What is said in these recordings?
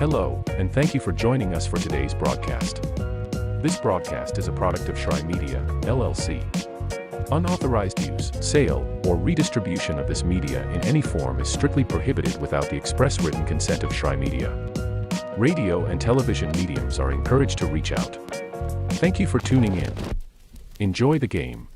Hello, and thank you for joining us for today's broadcast. This broadcast is a product of Shry Media, LLC. Unauthorized use, sale, or redistribution of this media in any form is strictly prohibited without the express written consent of Shry Media. Radio and television mediums are encouraged to reach out. Thank you for tuning in. Enjoy the game.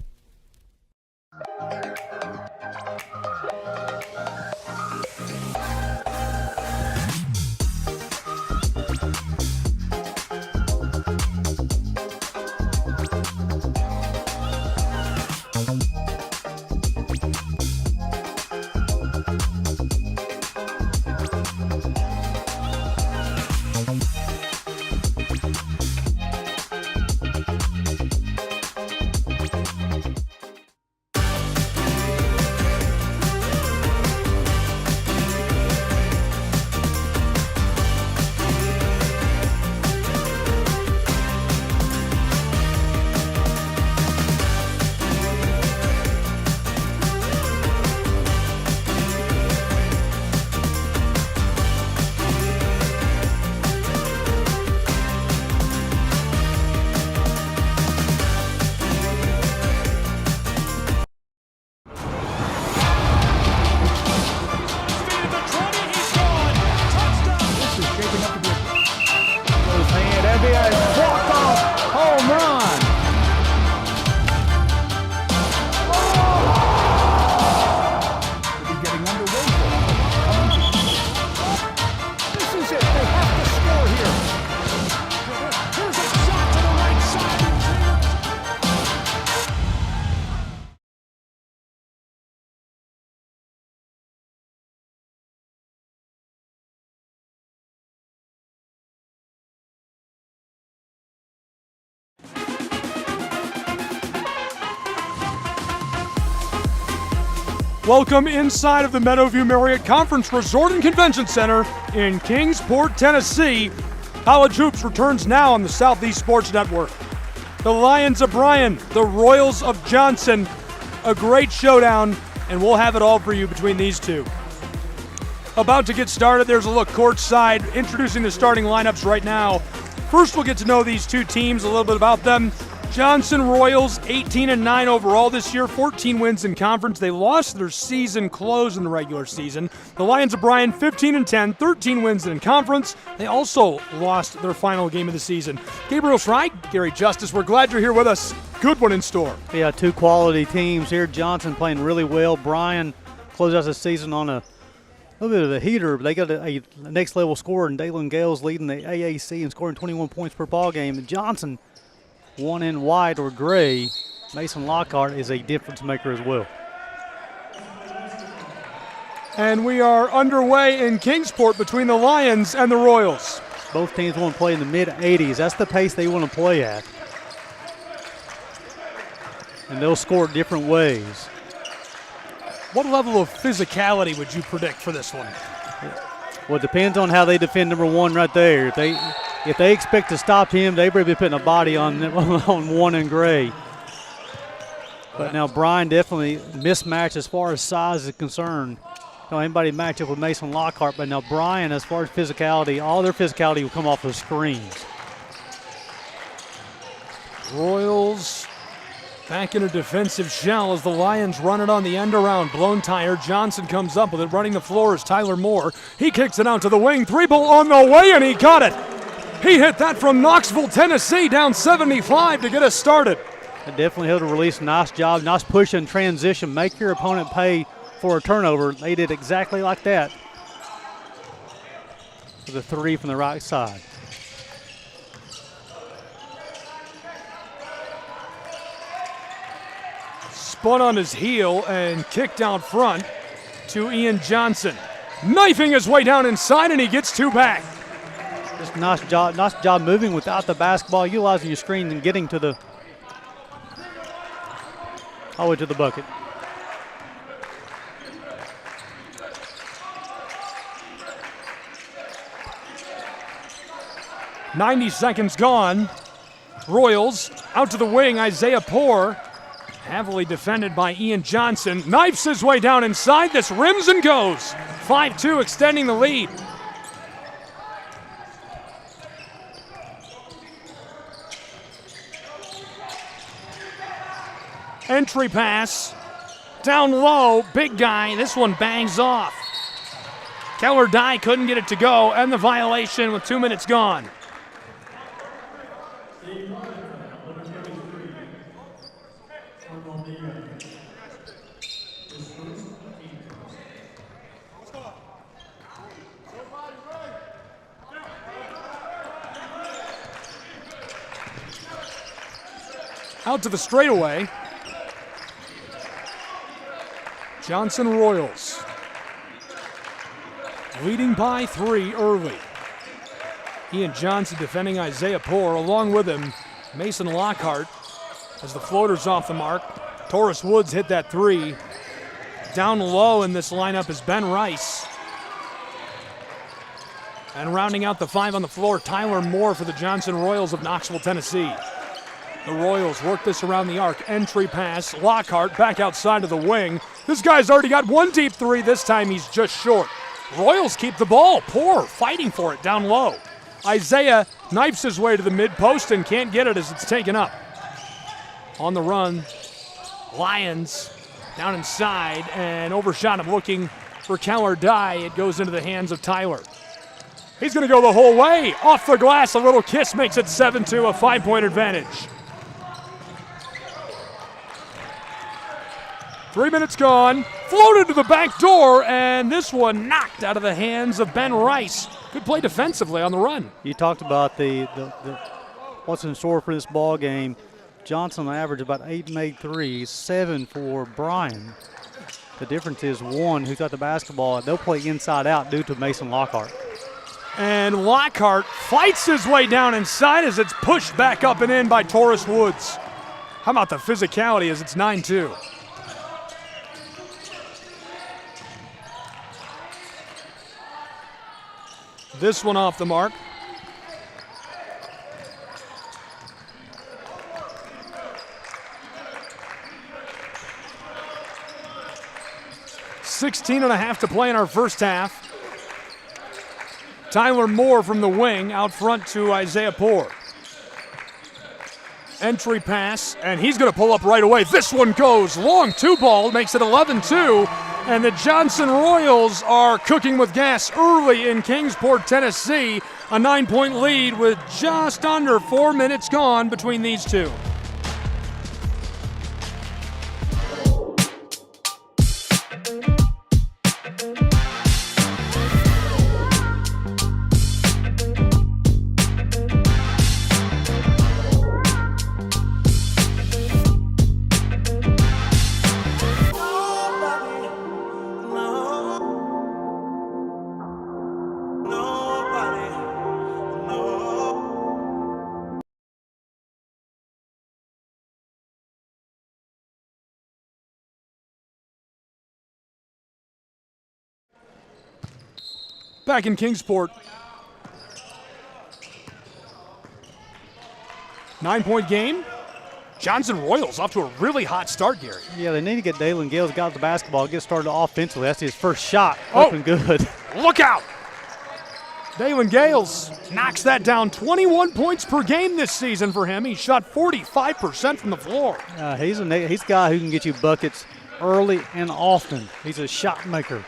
Welcome inside of the Meadowview Marriott Conference Resort and Convention Center in Kingsport, Tennessee. College Hoops returns now on the Southeast Sports Network. The Lions of Bryan, the Royals of Johnson. A great showdown, and we'll have it all for you between these two. About to get started, there's a look courtside, introducing the starting lineups right now. First, we'll get to know these two teams, a little bit about them. Johnson Royals, 18-9 overall this year, 14 wins in conference. They lost their season close in the regular season. The Lions of Bryan, 15-10, 13 wins in conference. They also lost their final game of the season. Gabriel Shry, Gary Justice, we're glad you're here with us. Good one in store. Yeah, two quality teams here. Johnson playing really well. Bryan closed out the season on a little bit of a heater, but they got a next level scorer, and Dalen Gales leading the AAC and scoring 21 points per ball game. And Johnson, one in white or gray. Mason Lockhart is a difference maker as well. And we are underway in Kingsport between the Lions and the Royals. Both teams want to play in the mid-80s. That's the pace they want to play at. And they'll score different ways. What level of physicality would you predict for this one? Well, it depends on how they defend number one right there. If they expect to stop him, they better be putting a body on one in gray. But now Bryan definitely mismatched as far as size is concerned. Don't anybody match up with Mason Lockhart, but now Bryan, as far as physicality, all their physicality will come off the screens. Royals back in a defensive shell as the Lions run it on the end around. Blown tire. Johnson comes up with it. Running the floor is Tyler Moore. He kicks it out to the wing. Three ball on the way, and he got it. He hit that from Knoxville, Tennessee, down 75 to get us started. It definitely held a release. Nice job. Nice push and transition. Make your opponent pay for a turnover. They did exactly like that. With a three from the right side. Spun on his heel and kicked out front to Ian Johnson. Knifing his way down inside, and he gets two back. Just nice job moving without the basketball, utilizing your screens and getting to the all the way to the bucket. .90 seconds gone. Royals out to the wing. Isaiah Poore, heavily defended by Ian Johnson, knifes his way down inside. This rims and goes. 5-2 extending the lead. Entry pass. Down low, big guy. This one bangs off. Keller Dye couldn't get it to go, and the violation with 2 minutes gone. Out to the straightaway. Johnson Royals leading by 3 early. Ian Johnson defending Isaiah Poor, along with him Mason Lockhart as the floater's off the mark. Taurus Woods hit that 3. Down low in this lineup is Ben Rice. And rounding out the 5 on the floor, Tyler Moore for the Johnson Royals of Knoxville, Tennessee. The Royals work this around the arc. Entry pass. Lockhart back outside of the wing. This guy's already got 1 deep 3. This time he's just short. Royals keep the ball. Poor fighting for it down low. Isaiah knifes his way to the mid-post and can't get it as it's taken up. On the run, Lions down inside and overshot him looking for Keller Dye. It goes into the hands of Tyler. He's going to go the whole way. Off the glass, a little kiss makes it 7-2, a 5-point advantage. 3 minutes gone, floated to the back door, and this one knocked out of the hands of Ben Rice. Good play defensively on the run. You talked about the what's in store for this ball game. Johnson averaged about 8 made threes, 7 for Bryan. The difference is 1 who's got the basketball. They'll play inside out due to Mason Lockhart. And Lockhart fights his way down inside as it's pushed back up and in by Taurus Woods. How about the physicality as it's 9-2? This one off the mark. .16.5 to play in our first half. Tyler Moore from the wing out front to Isaiah Poor. Entry pass, and he's going to pull up right away. This one goes long 2-ball, makes it 11-2. And the Johnson Royals are cooking with gas early in Kingsport, Tennessee. A 9-point lead with just under 4 minutes gone between these two. Back in Kingsport. 9-point game. Johnson Royals off to a really hot start, Gary. Yeah, they need to get Dalen Gales got the basketball, get started offensively. That's his first shot. Looking good. Look out! Dalen Gales knocks that down. 21 points per game this season for him. He shot 45% from the floor. He's a guy who can get you buckets early and often. He's a shot maker.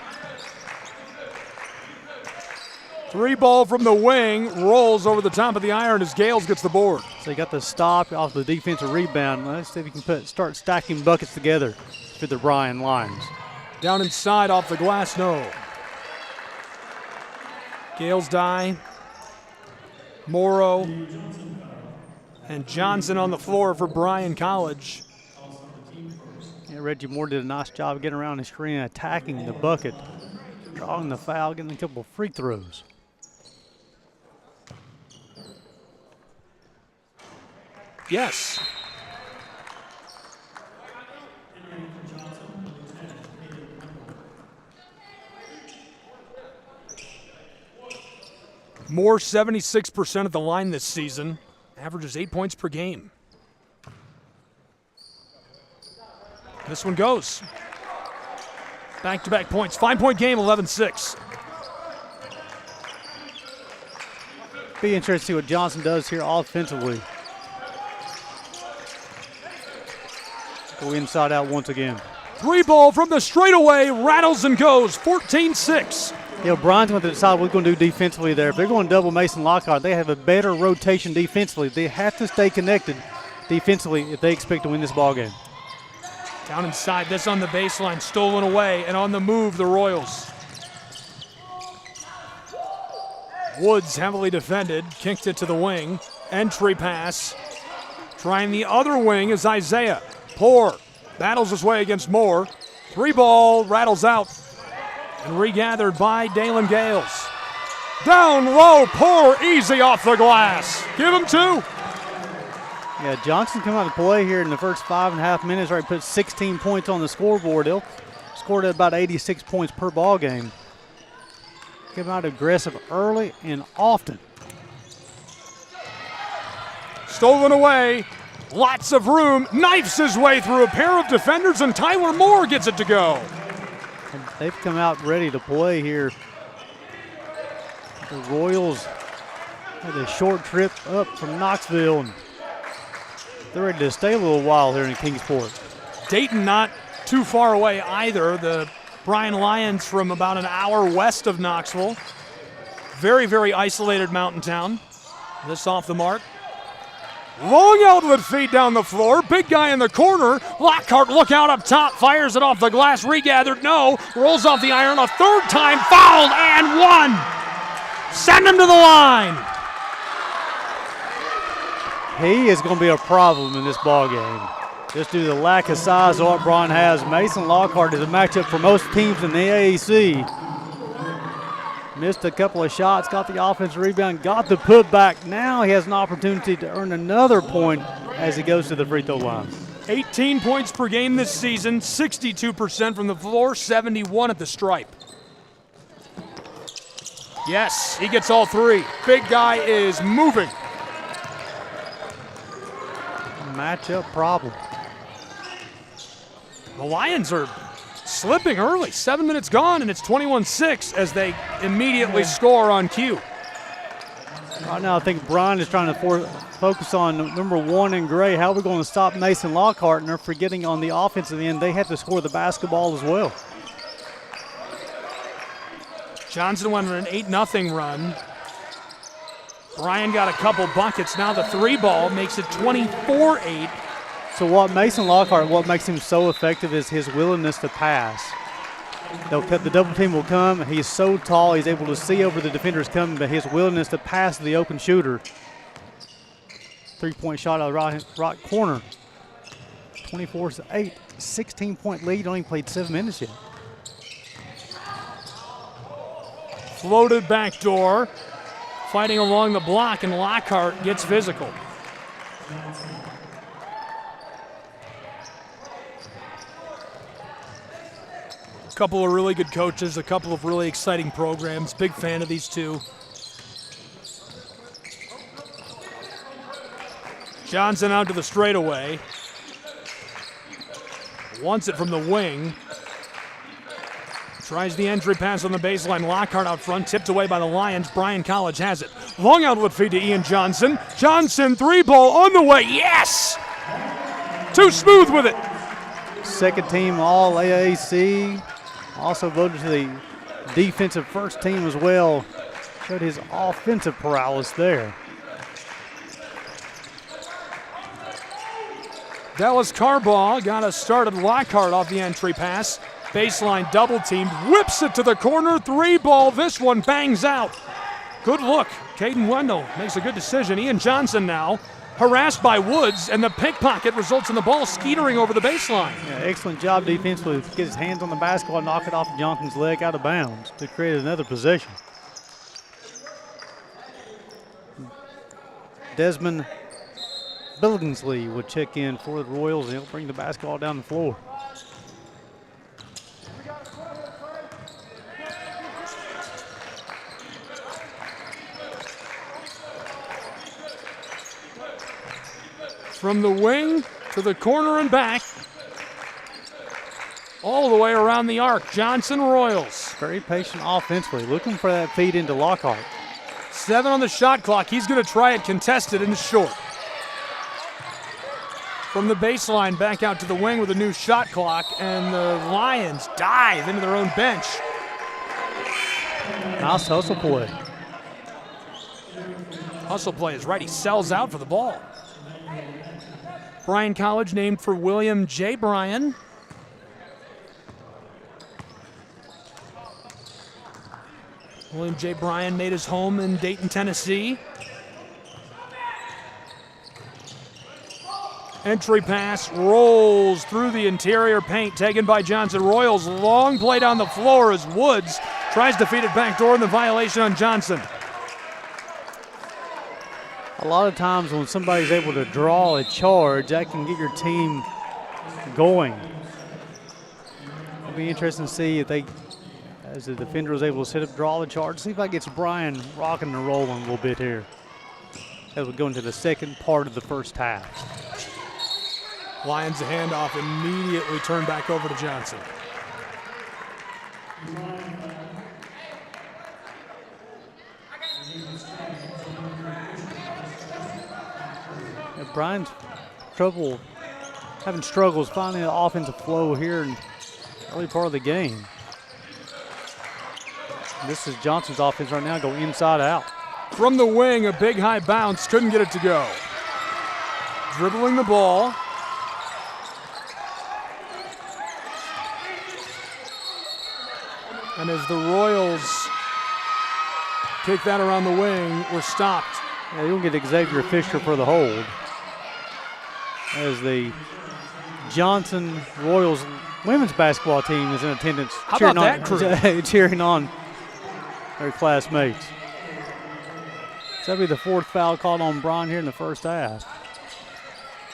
3-ball from the wing, rolls over the top of the iron as Gales gets the board. So you got the stop off the defensive rebound. Let's see if you can start stacking buckets together for the Bryan Lions. Down inside off the glass, no. Gales Dye, Morrow, and Johnson on the floor for Bryan College. Yeah, Reggie Moore did a nice job getting around the screen, attacking the bucket, drawing the foul, getting a couple of free throws. Yes. Moore 76% at the line this season, averages 8 points per game. This one goes. Back-to-back points, 5-point game, 11-6. Be interested to see what Johnson does here offensively. go inside out once again. 3 ball from the straightaway, rattles and goes, 14-6. You know, Bryan's going to decide what we're going to do defensively there. If they're going to double Mason Lockhart, they have a better rotation defensively. They have to stay connected defensively if they expect to win this ball game. Down inside, this on the baseline, stolen away, and on the move, the Royals. Woods heavily defended, kicked it to the wing. Entry pass. Trying the other wing is Isaiah. Poor battles his way against Moore. 3 ball, rattles out. And regathered by Dalen Gales. Down low, Poor, easy off the glass. Give him 2. Yeah, Johnson come out to play here in the first 5.5 minutes. Right, put 16 points on the scoreboard. They'll scored at about 86 points per ball game. Come out aggressive early and often. Stolen away. Lots of room. Knifes his way through a pair of defenders, and Tyler Moore gets it to go. And they've come out ready to play here. The Royals had a short trip up from Knoxville, and they're ready to stay a little while here in Kingsport. Dayton not too far away either. The Bryan Lions from about an hour west of Knoxville. Very, very isolated mountain town. This off the mark. Long outlet feed down the floor. Big guy in the corner. Lockhart, look out up top. Fires it off the glass. Regathered, no. Rolls off the iron a third time. Fouled and 1. Send him to the line. He is going to be a problem in this ball game. Just due to the lack of size of what Bryan has. Mason Lockhart is a matchup for most teams in the AAC. Missed a couple of shots, got the offensive rebound, got the putback. Now he has an opportunity to earn another point as he goes to the free throw line. 18 points per game this season, 62% from the floor, 71 at the stripe. Yes, he gets all 3. Big guy is moving. Matchup problem. The Lions are slipping early. 7 minutes gone, and it's 21-6 as they immediately score on cue. Right now, I think Bryan is trying to focus on number 1 in gray. How are we going to stop Mason Lockhart? And they're forgetting on the offensive end, they have to score the basketball as well. Johnson went on an 8-0 run. Bryan got a couple buckets. Now the 3 ball makes it 24-8. So what Mason Lockhart, what makes him so effective is his willingness to pass. The double team will come. He's so tall, he's able to see over the defenders coming, but his willingness to pass to the open shooter. 3-point shot out of the right corner. 24-8, 16-point lead, only played 7 minutes yet. Floated backdoor, fighting along the block, and Lockhart gets physical. A couple of really good coaches, a couple of really exciting programs. Big fan of these two. Johnson out to the straightaway. Wants it from the wing. Tries the entry pass on the baseline. Lockhart out front, tipped away by the Lions. Bryan College has it. Long outlet feed to Ian Johnson. Johnson, 3 ball on the way. Yes! Too smooth with it. Second team All AAC. Also voted to the defensive first team as well. Showed his offensive prowess there. Dallas Carbaugh got us started. Lockhart off the entry pass. Baseline double team. Whips it to the corner. 3 ball. This one bangs out. Good look. Caden Wendell makes a good decision. Ian Johnson now harassed by Woods, and the pickpocket results in the ball skeetering over the baseline. Yeah, excellent job defensively to get his hands on the basketball and knock it off Johnson's leg out of bounds to create another possession. Desmond Billingsley would check in for the Royals, and he'll bring the basketball down the floor. From the wing to the corner and back. All the way around the arc. Johnson Royals. Very patient offensively, looking for that feed into Lockhart. 7 on the shot clock. He's going to try it contested and short. from the baseline, back out to the wing with a new shot clock, and the Lions dive into their own bench. Nice hustle play. Hustle play is right. He sells out for the ball. Bryan College named for William J. Bryan. William J. Bryan made his home in Dayton, Tennessee. Entry pass rolls through the interior paint, taken by Johnson. Royals long play down the floor as Woods tries to feed it back door, and the violation on Johnson. A lot of times when somebody's able to draw a charge, that can get your team going. It'll be interesting to see if they, as the defender is able to set up, draw the charge. See if that gets Bryan rocking and rolling a little bit here as we go into the second part of the first half. Lions a handoff, immediately turned back over to Johnson. Bryan's having struggles finding the offensive flow here in the early part of the game. This is Johnson's offense right now, go inside out. From the wing, a big high bounce, couldn't get it to go. Dribbling the ball. And as the Royals kick that around the wing, we're stopped. Yeah, you'll get Xavier Fisher for the hold. As the Johnson Royals women's basketball team is in attendance, How about that crew? cheering on their classmates. So that'll be the fourth foul called on Bryan here in the first half.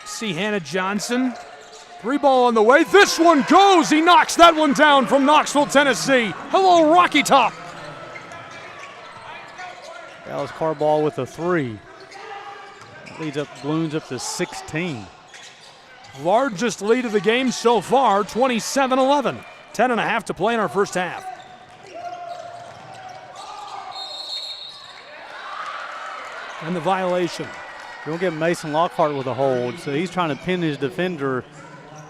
See Hannah Johnson. 3 ball on the way. This one goes. He knocks that one down from Knoxville, Tennessee. Hello, Rocky Top. Dallas Carball with a 3. Leads up, balloons up to 16. Largest lead of the game so far, 27-11. 10.5 to play in our first half. And the violation. You'll get Mason Lockhart with a hold, so he's trying to pin his defender.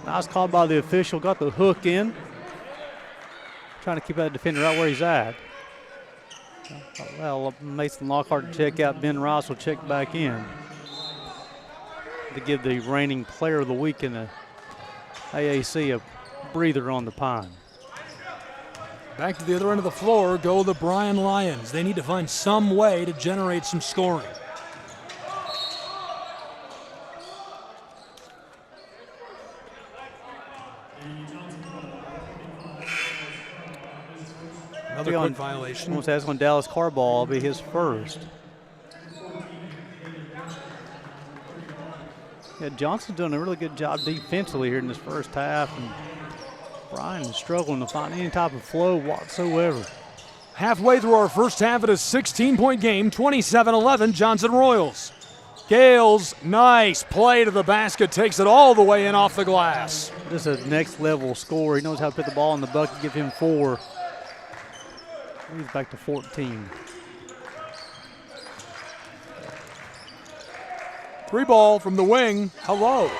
Nice call by the official, got the hook in. Trying to keep that defender right where he's at. Well, Mason Lockhart to check out. Ben Ross will check back in to give the reigning player of the week in the AAC a breather on the pine. Back to the other end of the floor go the Bryan Lions. They need to find some way to generate some scoring. Another quick violation. That's on Dallas Carball. Will be his first. Yeah, Johnson's doing a really good job defensively here in this first half, and Bryan is struggling to find any type of flow whatsoever. Halfway through our first half, it is a 16-point game, 27-11, Johnson Royals. Gales, nice play to the basket, takes it all the way in off the glass. This is a next-level score. He knows how to put the ball in the bucket, give him 4. He's back to 14. 3 ball from the wing. Hello.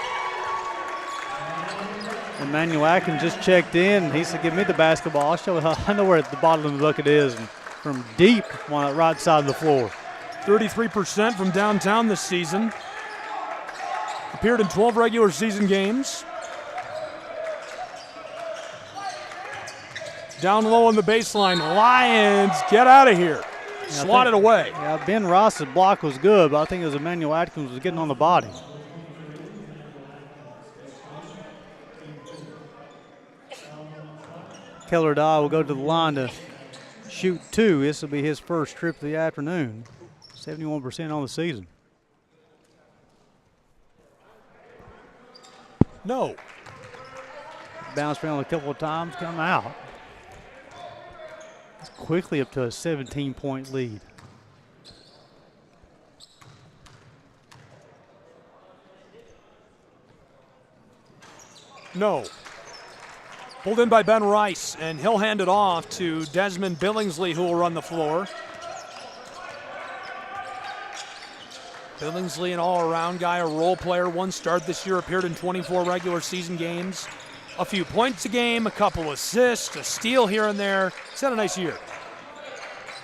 Emmanuel Atkins just checked in. He said, give me the basketball. I'll show you how I know where the bottom of the bucket is. And from deep on the right side of the floor. 33% from downtown this season. Appeared in 12 regular season games. Down low on the baseline. Lions, get out of here. Swatted away. Yeah, Ben Ross's block was good, but I think it was Emmanuel Atkins was getting on the body. Keller Dye will go to the line to shoot 2. This will be his first trip of the afternoon. 71% on the season. No. Bounced around a couple of times, come out. It's quickly up to a 17-point lead. No. Pulled in by Ben Rice, and he'll hand it off to Desmond Billingsley, who will run the floor. Billingsley, an all-around guy, a role player, 1 start this year, appeared in 24 regular season games. A few points a game, a couple assists, a steal here and there. He's had a nice year.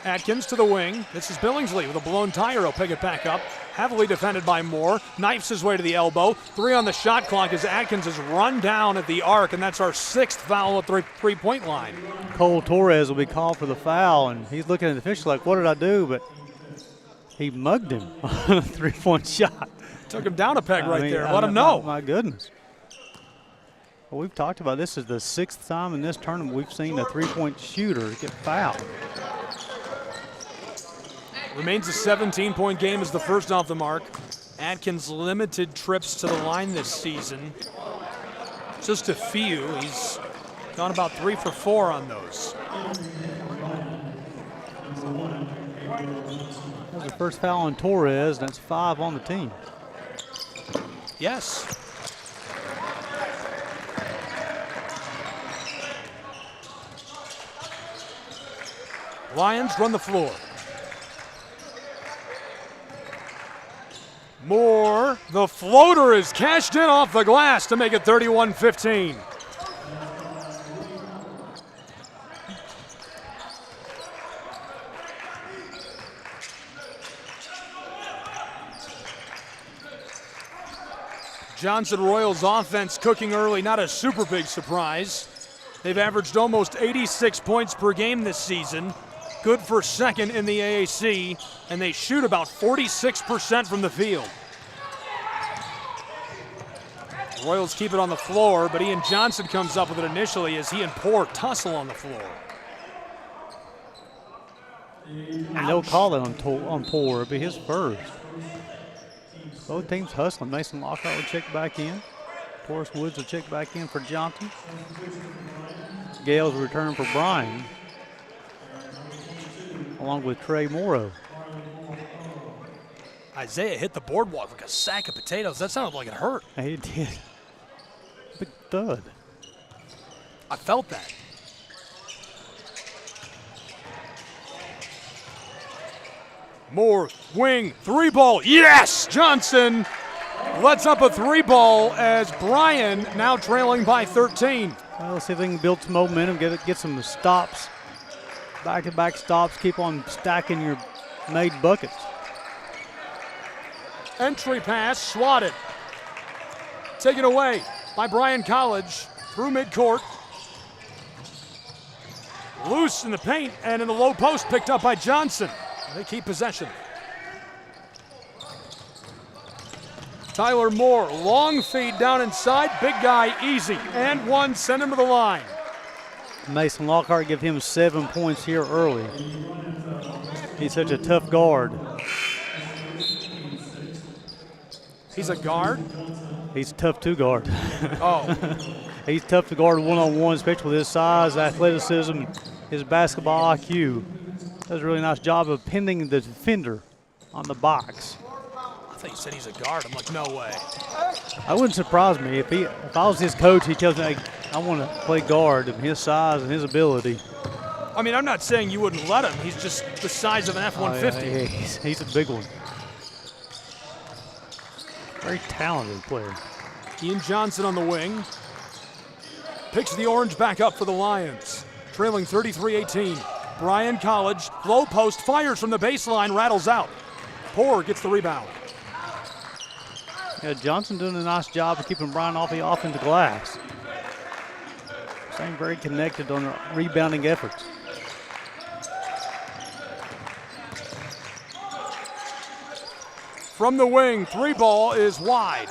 Atkins to the wing. This is Billingsley with a blown tire. He'll pick it back up. Heavily defended by Moore. Knifes his way to the elbow. 3 on the shot clock as Atkins is run down at the arc, and that's our 6th foul at the three-point line. Cole Torres will be called for the foul, and he's looking at the official like, what did I do? But he mugged him on a 3-point shot. Took him down a peg there. Let him know. My goodness. Well, we've talked about this is the 6th time in this tournament we've seen a 3-point shooter get fouled. Remains a 17-point game as the first off the mark. Atkins limited trips to the line this season. Just a few. He's gone about 3 for 4 on those. That was the first foul on Torres, and that's 5 on the team. Yes. Lions run the floor. Moore, the floater is cashed in off the glass to make it 31-15. Johnson Royals offense cooking early, not a super big surprise. They've averaged almost 86 points per game this season. Good for 2nd in the AAC, and they shoot about 46% from the field. Royals keep it on the floor, but Ian Johnson comes up with it initially as he and Poor tussle on the floor. And they'll call it on Poor. It'll be his first. Both teams hustling. Mason Lockhart will check back in. Forrest Woods will check back in for Johnson. Gales will return for Bryan, along with Trey Morrow. Isaiah hit the boardwalk like a sack of potatoes. That sounded like it hurt. He did. Big thud. I felt that. Moore, wing, 3-ball. Yes! Johnson lets up a 3-ball as Bryan now trailing by 13. Well, let's see if they can build some momentum, get some stops, back-to-back stops, keep on stacking your made buckets. Entry pass, swatted. Taken away by Bryan College through midcourt. Loose in the paint and in the low post, picked up by Johnson. They keep possession. Tyler Moore, long feed down inside, big guy, easy. And 1, send him to the line. Mason Lockhart give him 7 points here early. He's such a tough guard. He's a guard? He's tough to guard. Oh. He's tough to guard one-on-one, especially with his size, athleticism, his basketball IQ. Does a really nice job of pinning the defender on the box. I thought you said he's a guard. I'm like, no way. I wouldn't surprise me if I was his coach. He tells me, hey, I want to play guard, and his size and his ability. I mean, I'm not saying you wouldn't let him. He's just the size of an F-150. Oh, yeah, he's a big one. Very talented player. Ian Johnson on the wing. Picks the orange back up for the Lions. Trailing 33-18. Bryan College, low post, fires from the baseline, rattles out. Poor gets the rebound. Yeah, Johnson doing a nice job of keeping Bryan off the offensive glass. Staying very connected on the rebounding efforts. From the wing, 3-ball is wide.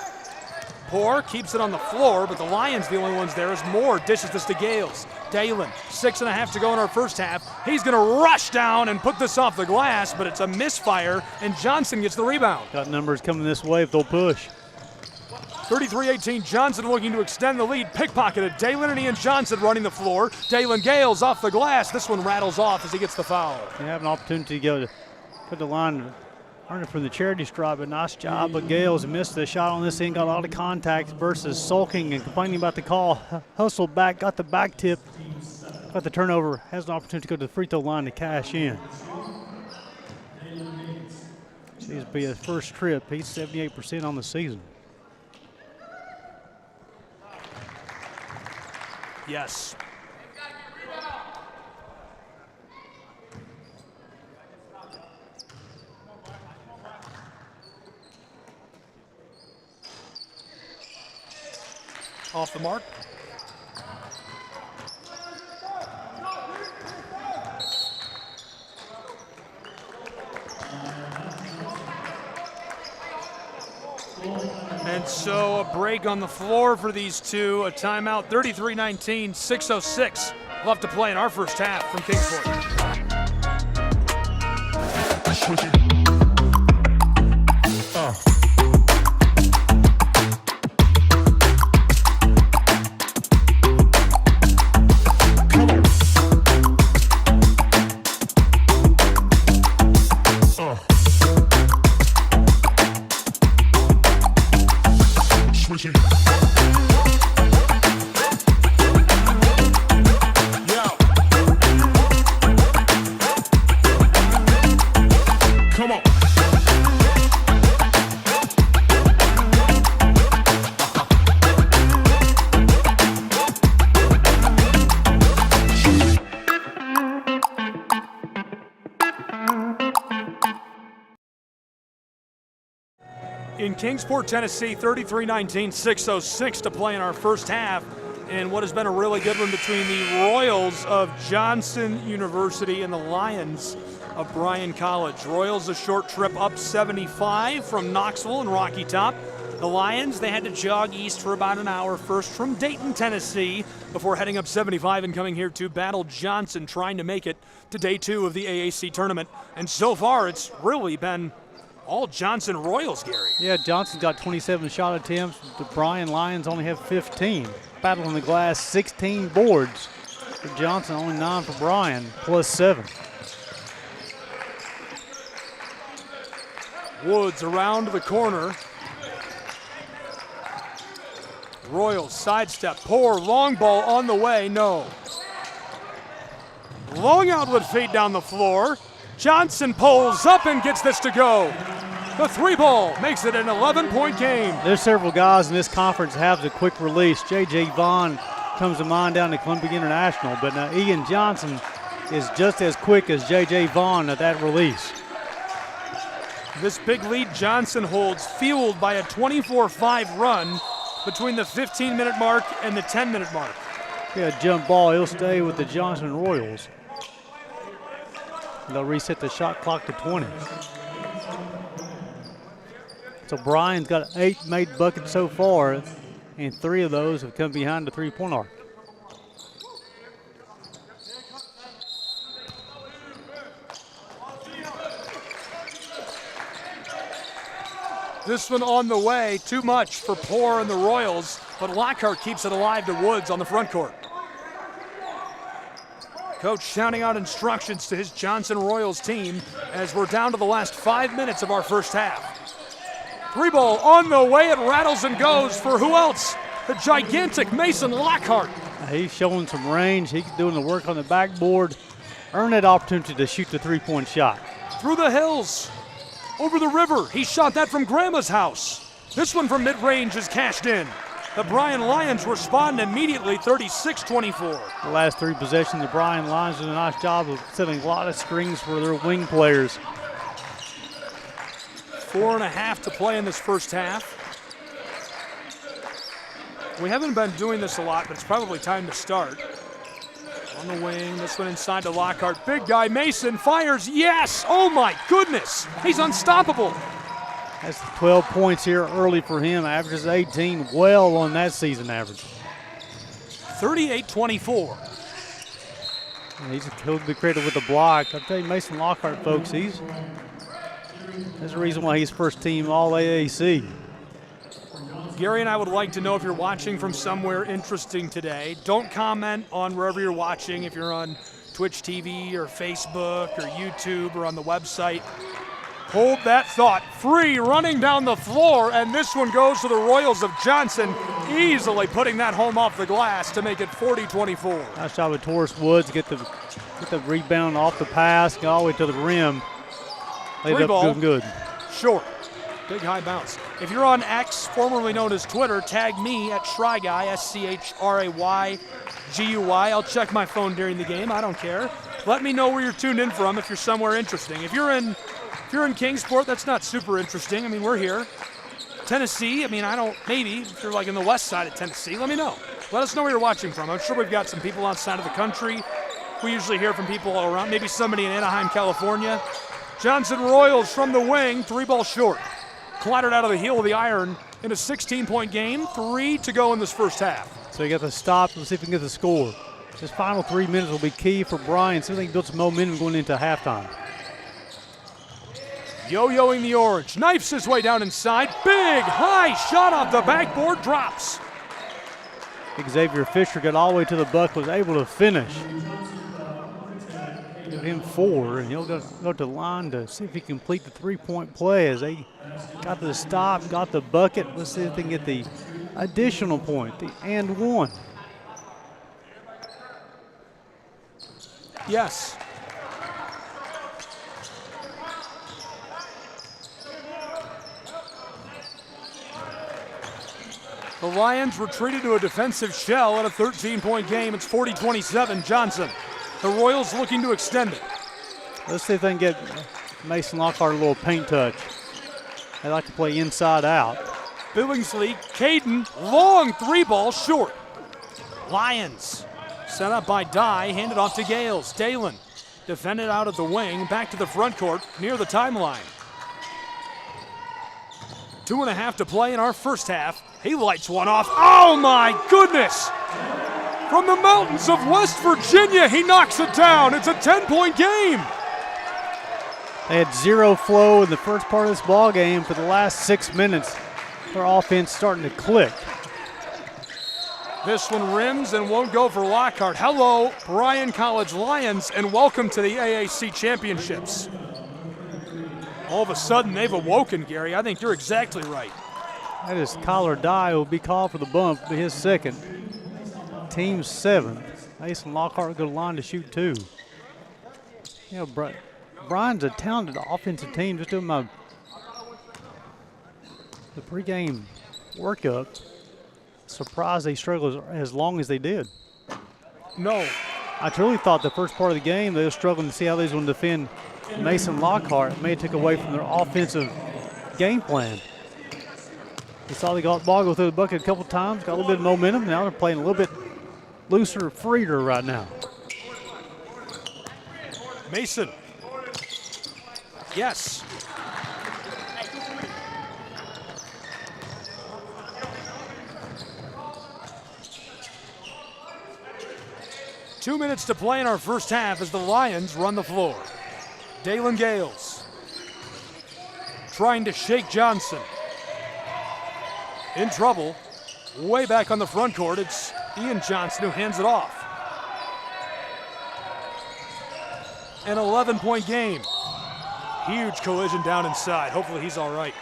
Poor keeps it on the floor, but the Lions the only ones there as Moore dishes this to Gales. Dalen, 6.5 to go in our first half. He's going to rush down and put this off the glass, but it's a misfire, and Johnson gets the rebound. Got numbers coming this way if they'll push. 33-18, Johnson looking to extend the lead. Pickpocketed, Dalen and Ian Johnson running the floor. Dalen Gales off the glass. This one rattles off as he gets the foul. You have an opportunity to go to put the line earning from the charity stripe, but nice job. But Gales missed the shot on this end, got a lot of contact versus sulking and complaining about the call. Hustled back, got the back tip, got the turnover, has an opportunity to go to the free throw line to cash in. This will be his first trip. He's 78% on the season. Yes. Off the mark. And so a break on the floor for these two. A timeout, 33-19, 6:06 left to play in our first half from Kingsport. In Kingsport, Tennessee, 33-19, 6:06 to play in our first half. And what has been a really good one between the Royals of Johnson University and the Lions of Bryan College. Royals a short trip up 75 from Knoxville and Rocky Top. The Lions, they had to jog east for about an hour first from Dayton, Tennessee, before heading up 75 and coming here to battle Johnson, trying to make it to day 2 of the AAC tournament. And so far, it's really been all Johnson Royals, Gary. Yeah, Johnson's got 27 shot attempts. The Bryan Lions only have 15. Battling the glass, 16 boards for Johnson, only 9 for Bryan, plus 7. Woods around the corner. Royals sidestep, pour, long ball on the way, no. Long outlet feed down the floor. Johnson pulls up and gets this to go. The 3-ball makes it an 11-point game. There's several guys in this conference have the quick release. J.J. Vaughn comes to mind down at Columbia International, but now Ian Johnson is just as quick as J.J. Vaughn at that release. This big lead Johnson holds, fueled by a 24-5 run between the 15-minute mark and the 10-minute mark. Yeah, jump ball. He'll stay with the Johnson Royals. They'll reset the shot clock to 20. So Bryan's got 8 made buckets so far, and 3 of those have come behind the 3-point arc. This one on the way, too much for Poor and the Royals, but Lockhart keeps it alive to Woods on the front court. Coach shouting out instructions to his Johnson Royals team as we're down to the last 5 minutes of our first half. 3-ball on the way, it rattles and goes for who else? The gigantic Mason Lockhart. He's showing some range. He's doing the work on the backboard. Earned that opportunity to shoot the 3-point shot. Through the hills, over the river. He shot that from Grandma's house. This one from mid-range is cashed in. The Bryan Lions respond immediately, 36-24. The last 3 possessions, the Bryan Lions did a nice job of setting a lot of screens for their wing players. 4.5 to play in this first half. We haven't been doing this a lot, but it's probably time to start. On the wing, this one inside to Lockhart. Big guy, Mason fires, yes! Oh my goodness, he's unstoppable. That's 12 points here early for him, averages 18, well on that season average. 38-24. He'll be credited with the block. I'll tell you, Mason Lockhart, folks, there's a reason why he's first team All-AAC. Gary and I would like to know if you're watching from somewhere interesting today. Don't comment on wherever you're watching, if you're on Twitch TV or Facebook or YouTube or on the website. Hold that thought. Free running down the floor, and this one goes to the Royals of Johnson, easily putting that home off the glass to make it 40-24. Nice job with Taurus Woods, get the rebound off the pass, go all the way to the rim. Laid up good. short. Big high bounce. If you're on X, formerly known as Twitter, tag me at SchryGuy, SCHRAYGUY. I'll check my phone during the game. I don't care. Let me know where you're tuned in from if you're somewhere interesting. If you're in Kingsport, that's not super interesting. I mean, we're here. Tennessee, I mean, maybe if you're like in the west side of Tennessee, let me know. Let us know where you're watching from. I'm sure we've got some people outside of the country. We usually hear from people all around. Maybe somebody in Anaheim, California. Johnson Royals from the wing, 3-ball short. Clattered out of the heel of the iron in a 16-point game. 3 to go in this first half. So you got the stop. Let's see if we can get the score. This final 3 minutes will be key for Bryan. See if they can build some momentum going into halftime. Yo-yoing the orange. Knifes his way down inside. Big, high shot off the backboard. Drops. Xavier Fisher got all the way to the bucket, was able to finish. Give him 4, and he'll go to the line to see if he can complete the 3-point play as they got the stop, got the bucket. Let's see if they can get the additional point, the and 1. Yes. The Lions retreated to a defensive shell at a 13-point game. It's 40-27, Johnson. The Royals looking to extend it. Let's see if they can get Mason Lockhart a little paint touch. They like to play inside out. Billingsley, Caden, long 3-ball short. Lions set up by Dye, handed off to Gales. Dalen defended out at the wing, back to the front court near the timeline. 2.5 to play in our first half. He lights one off. Oh my goodness! From the mountains of West Virginia, he knocks it down. It's a 10-point game. They had zero flow in the first part of this ball game. For the last 6 minutes, their offense starting to click. This one rims and won't go for Lockhart. Hello, Bryan College Lions, and welcome to the AAC Championships. All of a sudden, they've awoken, Gary. I think you're exactly right. That is Kyler Dye will be called for the bump, but his second. Team 7. Mason Lockhart will go to the line to shoot 2. You know, Bryan's a talented offensive team. Just doing the pregame workup. Surprised they struggled as long as they did. No. I truly thought the first part of the game they were struggling to see how they was going to defend Mason Lockhart. It may have took away from their offensive game plan. You saw they got the ball go through the bucket a couple times, got a little bit of momentum. Now they're playing a little bit looser, freer right now. Mason. Yes. Two minutes to play in our first half as the Lions run the floor. Dalen Gales trying to shake Johnson. In trouble. Way back on the front court, it's Ian Johnson who hands it off. An 11-point game. Huge collision down inside. Hopefully he's all right.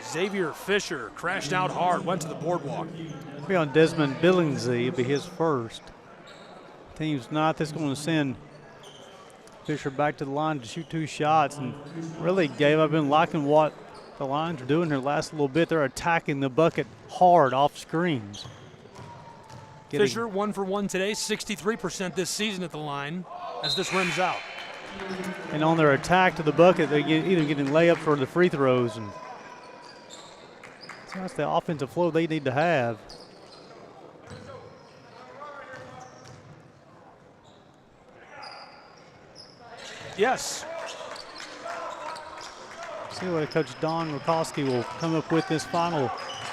Xavier Fisher crashed out hard, went to the boardwalk. Be on Desmond Billingsley, it'll be his first. Team's not. That's going to send Fisher back to the line to shoot 2 shots, and really, Gabe, I've been liking what the Lions are doing here last little bit. They're attacking the bucket hard off screens. Fisher 1 for 1 today, 63% this season at the line as this rims out. And on their attack to the bucket, they're either getting layups or the free throws, and so that's the offensive flow they need to have. Yes. See what Coach Don Rakowski will come up with this final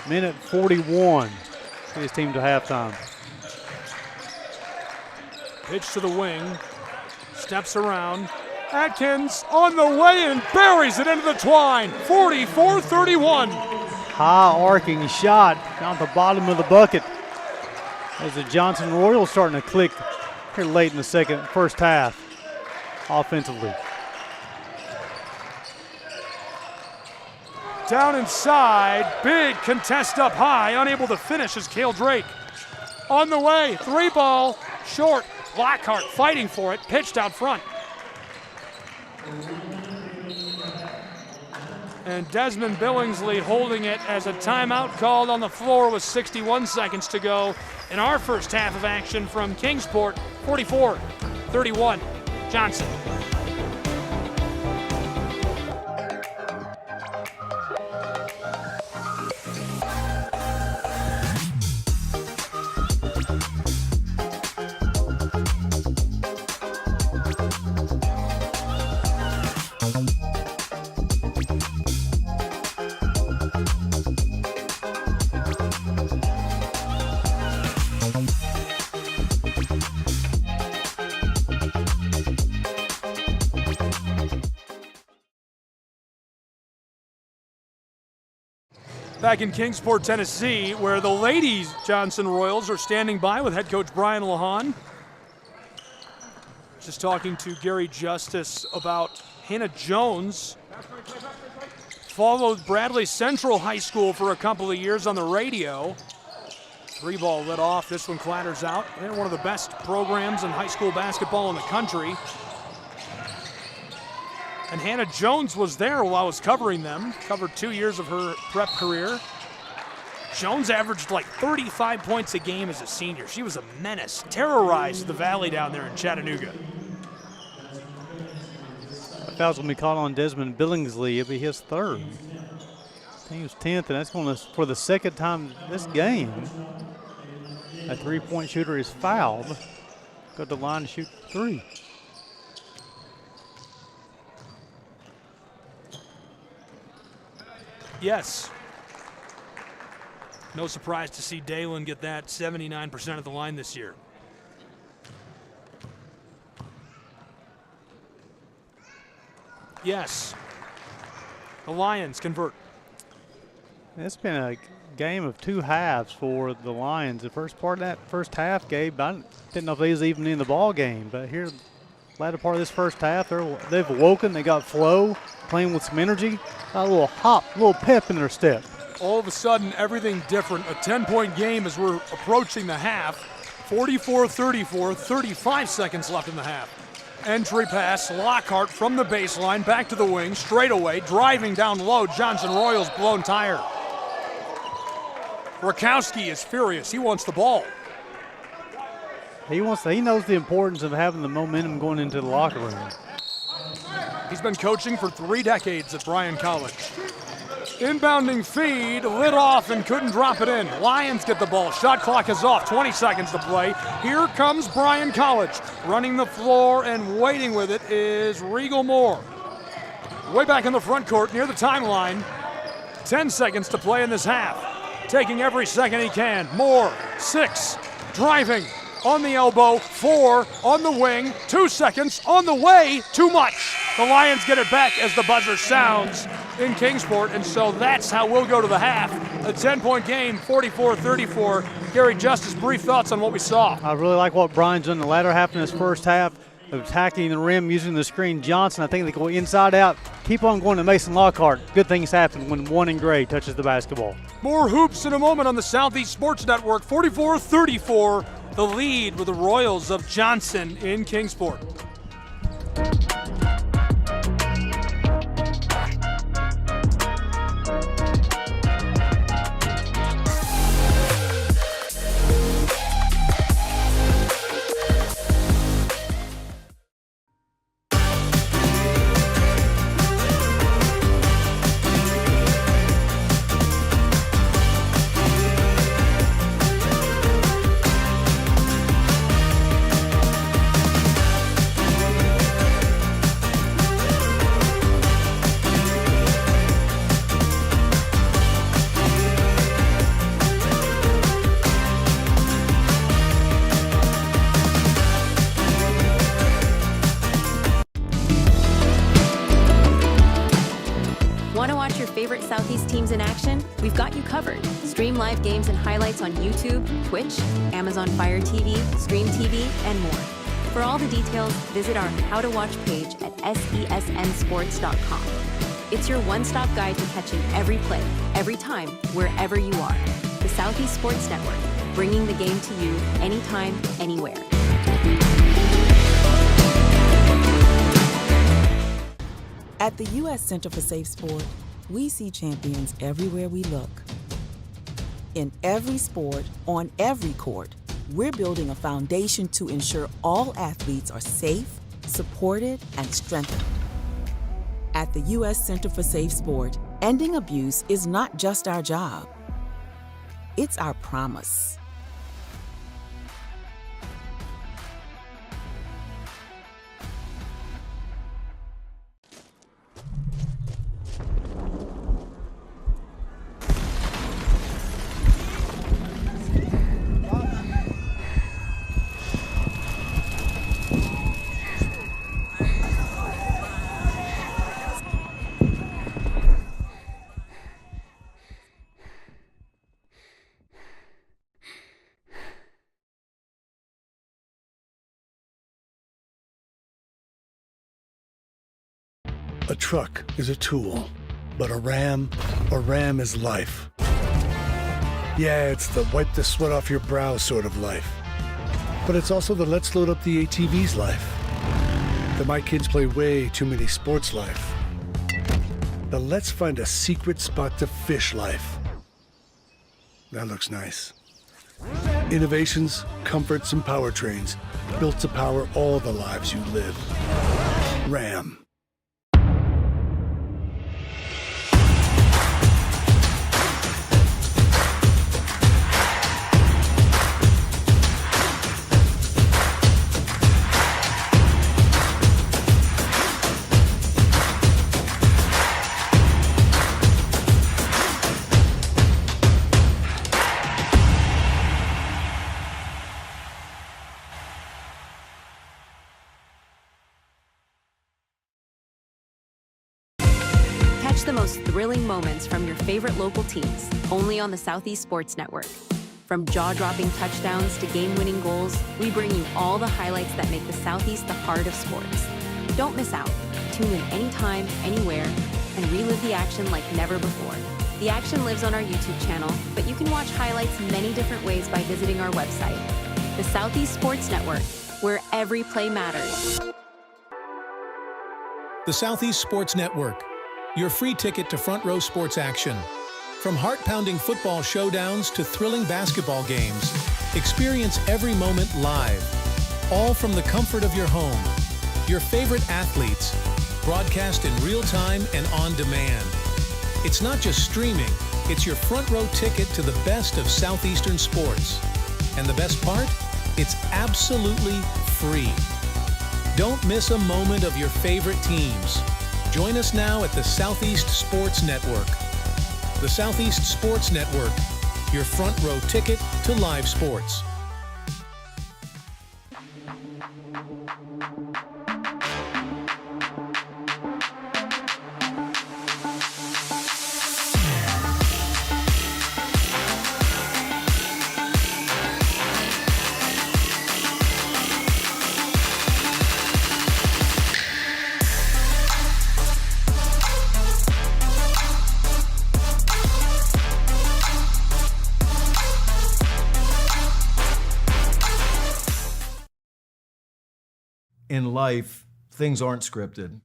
minute 41. Get his team to halftime. Pitch to the wing. Steps around. Atkins on the way and buries it into the twine. 44-31. High arcing shot down the bottom of the bucket. As the Johnson Royals starting to click here late in the first half offensively. Down inside, big contest up high, unable to finish is Cale Drake. On the way, 3-ball, short. Lockhart fighting for it, pitched out front. And Desmond Billingsley holding it as a timeout called on the floor with 61 seconds to go in our first half of action from Kingsport, 44-31, Johnson. Back in Kingsport, Tennessee, where the ladies Johnson Royals are standing by with head coach Bryan Lahan. Just talking to Gary Justice about Hannah Jones. Followed Bradley Central High School for a couple of years on the radio. 3-ball lit off, this one clatters out. They're one of the best programs in high school basketball in the country. And Hannah Jones was there while I was covering them, covered 2 years of her prep career. Jones averaged like 35 points a game as a senior. She was a menace, terrorized the Valley down there in Chattanooga. Foul's going to be called on Desmond Billingsley. It'll be his third. I think he was 10th, and that's going to, for the second time this game, a three-point shooter is fouled. Go to the line to shoot three. Yes. No surprise to see Dalen get that 79% of the line this year. Yes. The Lions convert. It's been a game of two halves for the Lions. The first part of that first half, Gabe, I didn't know if they was even in the ball game, but here, latter part of this first half, they've awoken. They got flow, playing with some energy, got a little hop, a little pep in their step. All of a sudden, everything different. A 10-point game as we're approaching the half. 44-34, 35 seconds left in the half. Entry pass, Lockhart from the baseline, back to the wing, straight away, driving down low. Johnson Royals blown tired. Rakowski is furious. He wants the ball. He knows the importance of having the momentum going into the locker room. He's been coaching for 3 decades at Bryan College. Inbounding feed, lit off and couldn't drop it in. Lions get the ball. Shot clock is off. 20 seconds to play. Here comes Bryan College. Running the floor and waiting with it is Regal Moore. Way back in the front court near the timeline. 10 seconds to play in this half. Taking every second he can. Moore, 6, driving. On the elbow, 4 on the wing, 2 seconds on the way, too much. The Lions get it back as the buzzer sounds in Kingsport, and so that's how we'll go to the half. A 10-point game, 44-34. Gary Justice, brief thoughts on what we saw. I really like what Bryan's done in the latter half in his first half, attacking the rim, using the screen. Johnson, I think they go inside out, keep on going to Mason Lockhart. Good things happen when one in gray touches the basketball. More hoops in a moment on the Southeast Sports Network, 44-34. The lead with the Royals of Johnson in Kingsport. Favorite Southeast teams in action? We've got you covered. Stream live games and highlights on YouTube, Twitch, Amazon Fire TV, Stream TV, and more. For all the details, visit our How to Watch page at sesnsports.com. It's your one-stop guide to catching every play, every time, wherever you are. The Southeast Sports Network, bringing the game to you anytime, anywhere. At the U.S. Center for Safe Sport, we see champions everywhere we look. In every sport, on every court, we're building a foundation to ensure all athletes are safe, supported, and strengthened. At the U.S. Center for Safe Sport, ending abuse is not just our job. It's our promise. A truck is a tool, but a ram is life. Yeah, it's the wipe the sweat off your brow sort of life. But it's also the let's load up the ATV's life. The my kids play way too many sports life. The let's find a secret spot to fish life. That looks nice. Innovations, comforts, and powertrains built to power all the lives you live. Ram. Catch the most thrilling moments from your favorite local teams, only on the Southeast Sports Network. From jaw-dropping touchdowns to game-winning goals, we bring you all the highlights that make the Southeast the heart of sports. Don't miss out. Tune in anytime, anywhere, and relive the action like never before. The action lives on our YouTube channel, but you can watch highlights many different ways by visiting our website. The Southeast Sports Network, where every play matters. The Southeast Sports Network, your free ticket to front row sports action. From heart-pounding football showdowns to thrilling basketball games, experience every moment live, all from the comfort of your home. Your favorite athletes, broadcast in real time and on demand. It's not just streaming, it's your front row ticket to the best of Southeastern sports. And the best part? It's absolutely free. Don't miss a moment of your favorite teams. Join us now at the Southeast Sports Network. The Southeast Sports Network, your front row ticket to live sports. In life, things aren't scripted.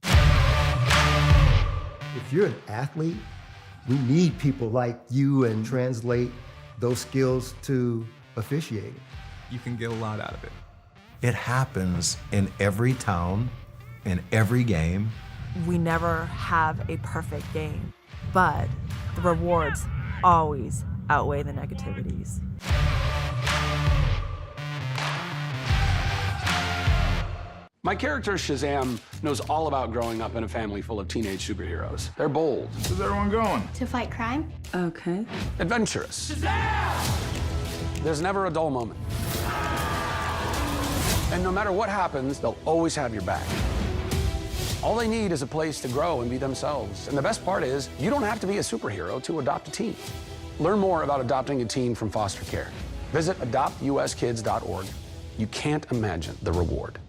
If you're an athlete, we need people like you and translate those skills to officiating. You can get a lot out of it. It happens in every town, in every game. We never have a perfect game, but the rewards always outweigh the negativities. My character, Shazam, knows all about growing up in a family full of teenage superheroes. They're bold. Where's everyone going? To fight crime. Okay. Adventurous. Shazam! There's never a dull moment. And no matter what happens, they'll always have your back. All they need is a place to grow and be themselves. And the best part is, you don't have to be a superhero to adopt a teen. Learn more about adopting a teen from foster care. Visit adoptuskids.org. You can't imagine the reward.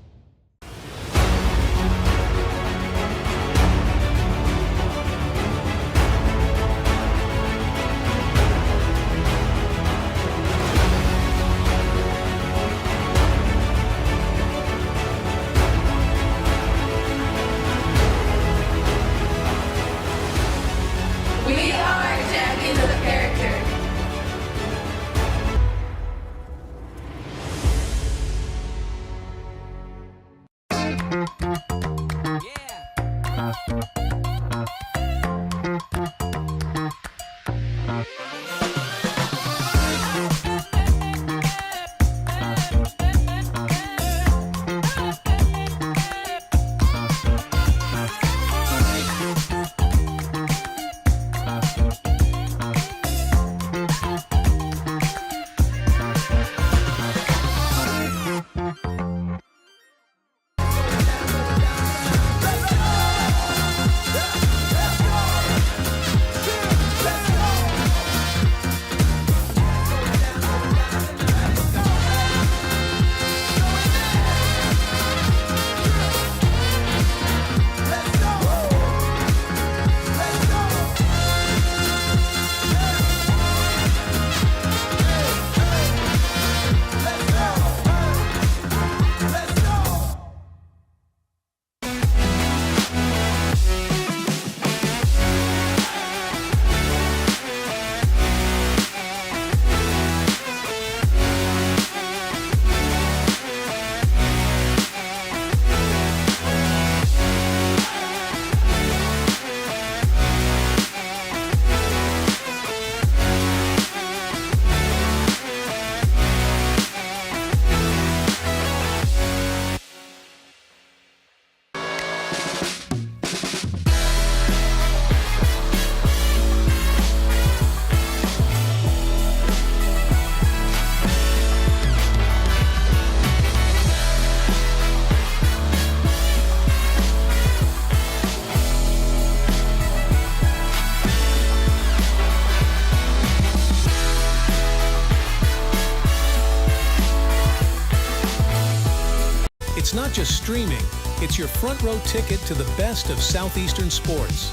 It's not just streaming, it's your front row ticket to the best of Southeastern sports.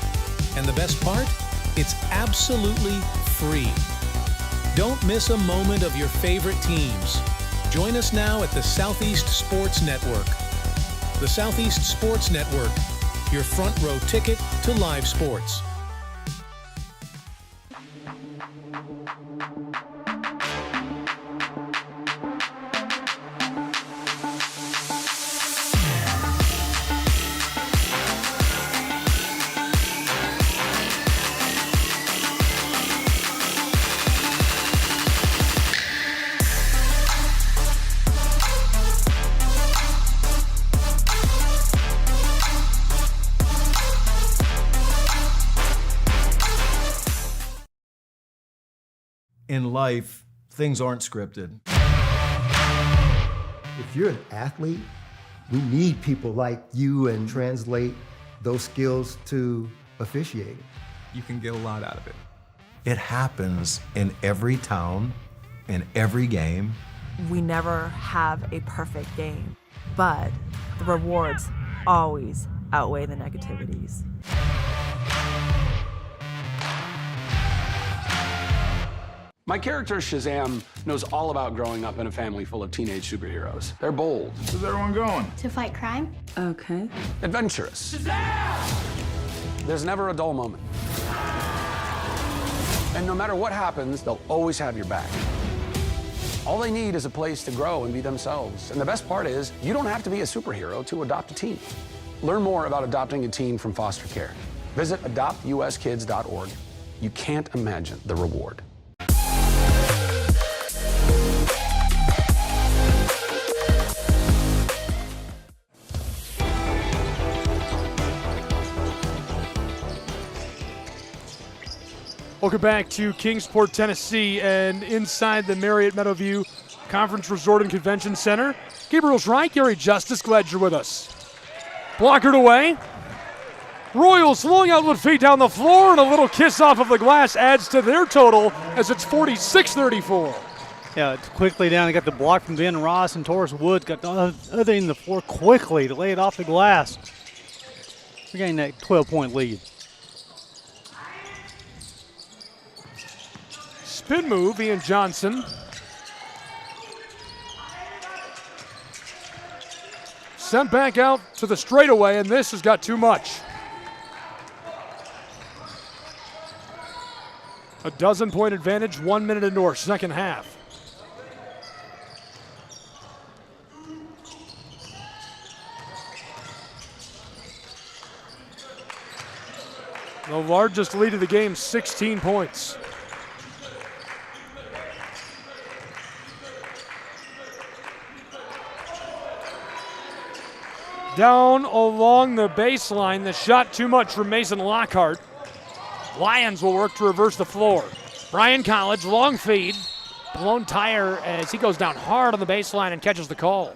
And the best part? It's absolutely free. Don't miss a moment of your favorite teams. Join us now at the Southeast Sports Network. The Southeast Sports Network, your front row ticket to live sports. In life, things aren't scripted. If you're an athlete, we need people like you and translate those skills to officiating. You can get a lot out of it. It happens in every town, in every game. We never have a perfect game, but the rewards always outweigh the negativities. My character, Shazam, knows all about growing up in a family full of teenage superheroes. They're bold. Where's everyone going? To fight crime? Okay. Adventurous. Shazam! There's never a dull moment. And no matter what happens, they'll always have your back. All they need is a place to grow and be themselves. And the best part is, you don't have to be a superhero to adopt a teen. Learn more about adopting a teen from foster care. Visit adoptuskids.org. You can't imagine the reward. Welcome back to Kingsport, Tennessee, and inside the Marriott Meadowview Conference Resort and Convention Center. Gabriel Schreich, Gary Justice, glad you're with us. Blockered away. Royals flowing out with feet down the floor, and a little kiss off of the glass adds to their total as it's 46-34. Yeah, it's quickly down. They got the block from Ben Ross, and Taurus Woods got the other end of the floor quickly to lay it off the glass. We're getting that 12-point lead. Spin move, Ian Johnson. Sent back out to the straightaway, and this has got too much. A 12-point advantage, 1 minute into our second half. The largest lead of the game, 16 points. Down along the baseline, the shot too much from Mason Lockhart. Lions will work to reverse the floor. Bryan College, long feed. Blown tire as he goes down hard on the baseline and catches the call.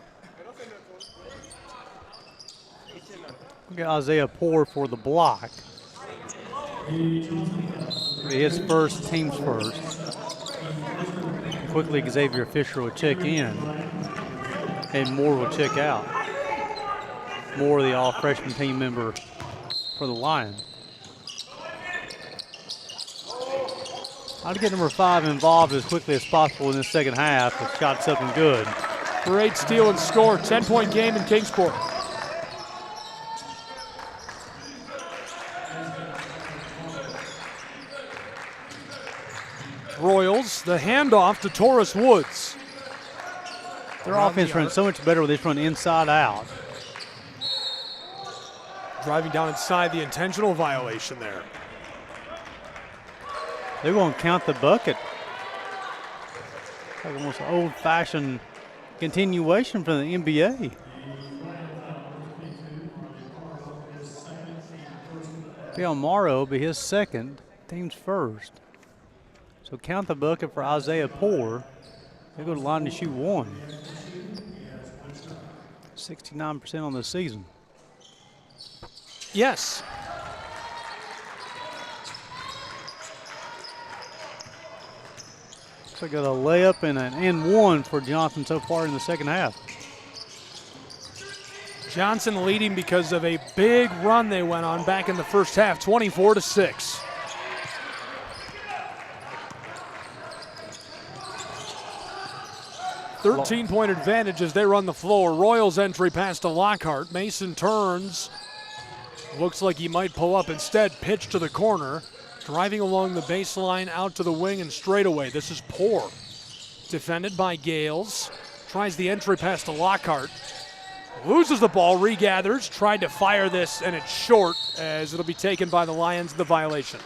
Look at Isaiah Poor for the block. His first, team's first. Quickly, Xavier Fisher will check in, and Moore will check out. Moore, the all-freshman team member for the Lions. I'd get number 5 involved as quickly as possible in the second half. The shot's up and good. Great steal and score. 10-point game in Kingsport. Royals, the handoff to Taurus Woods. Their offense runs so much better when they run inside out. Driving down inside, the intentional violation there. They're going to count the bucket. Like almost an old-fashioned continuation from the NBA. Bill Morrow will be his second, team's first. So count the bucket for Isaiah Poor. They go to the line to shoot 1. 69% on the season. Yes. So got a layup and an and one for Johnson so far in the second half. Johnson leading because of a big run they went on back in the first half, 24-6. Thirteen-point advantage as they run the floor. Royals entry pass to Lockhart. Mason turns. Looks like he might pull up. Instead, pitch to the corner. Driving along the baseline out to the wing and straight away. This is poor. Defended by Gales. Tries the entry pass to Lockhart. Loses the ball, regathers. Tried to fire this, and it's short as it'll be taken by the Lions, the violation.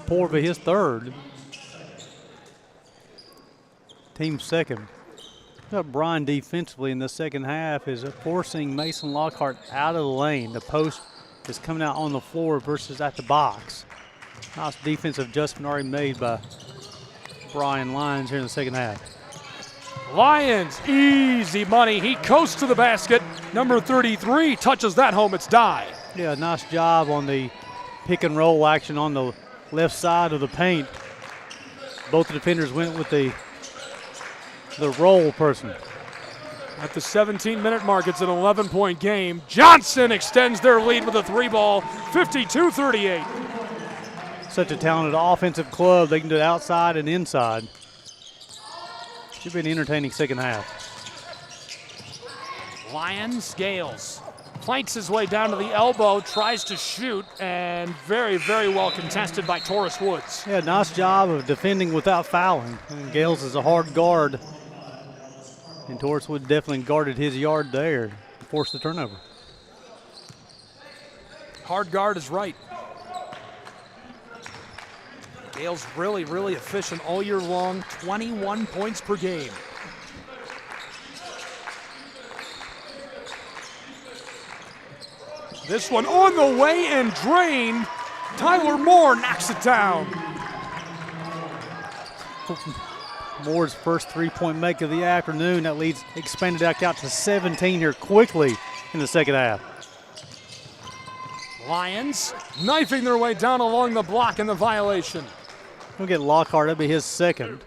Poor for his third. Team second. Bryan defensively in the second half is forcing Mason Lockhart out of the lane. The post is coming out on the floor versus at the box. Nice defensive adjustment already made by Bryan Lyons here in the second half. Lions, easy money. He coasts to the basket. Number 33 touches that home. It's Dye. Yeah, nice job on the pick and roll action on the left side of the paint. Both the defenders went with the roll person. At the 17-minute mark, it's an 11-point game. Johnson extends their lead with a three-ball, 52-38. Such a talented offensive club. They can do it outside and inside. Should be an entertaining second half. Lions, Gales fights his way down to the elbow, tries to shoot, and very, very well contested by Taurus Woods. Yeah, nice job of defending without fouling. And Gales is a hard guard. And Taurus Woods definitely guarded his yard there, forced the turnover. Hard guard is right. Gales really, really efficient all year long, 21 points per game. This one on the way and drained. Tyler Moore knocks it down. Moore's first three-point make of the afternoon. That leads expanded back out to 17 here quickly in the second half. Lions knifing their way down along the block in the violation. We'll get Lockhart. That'll be his second.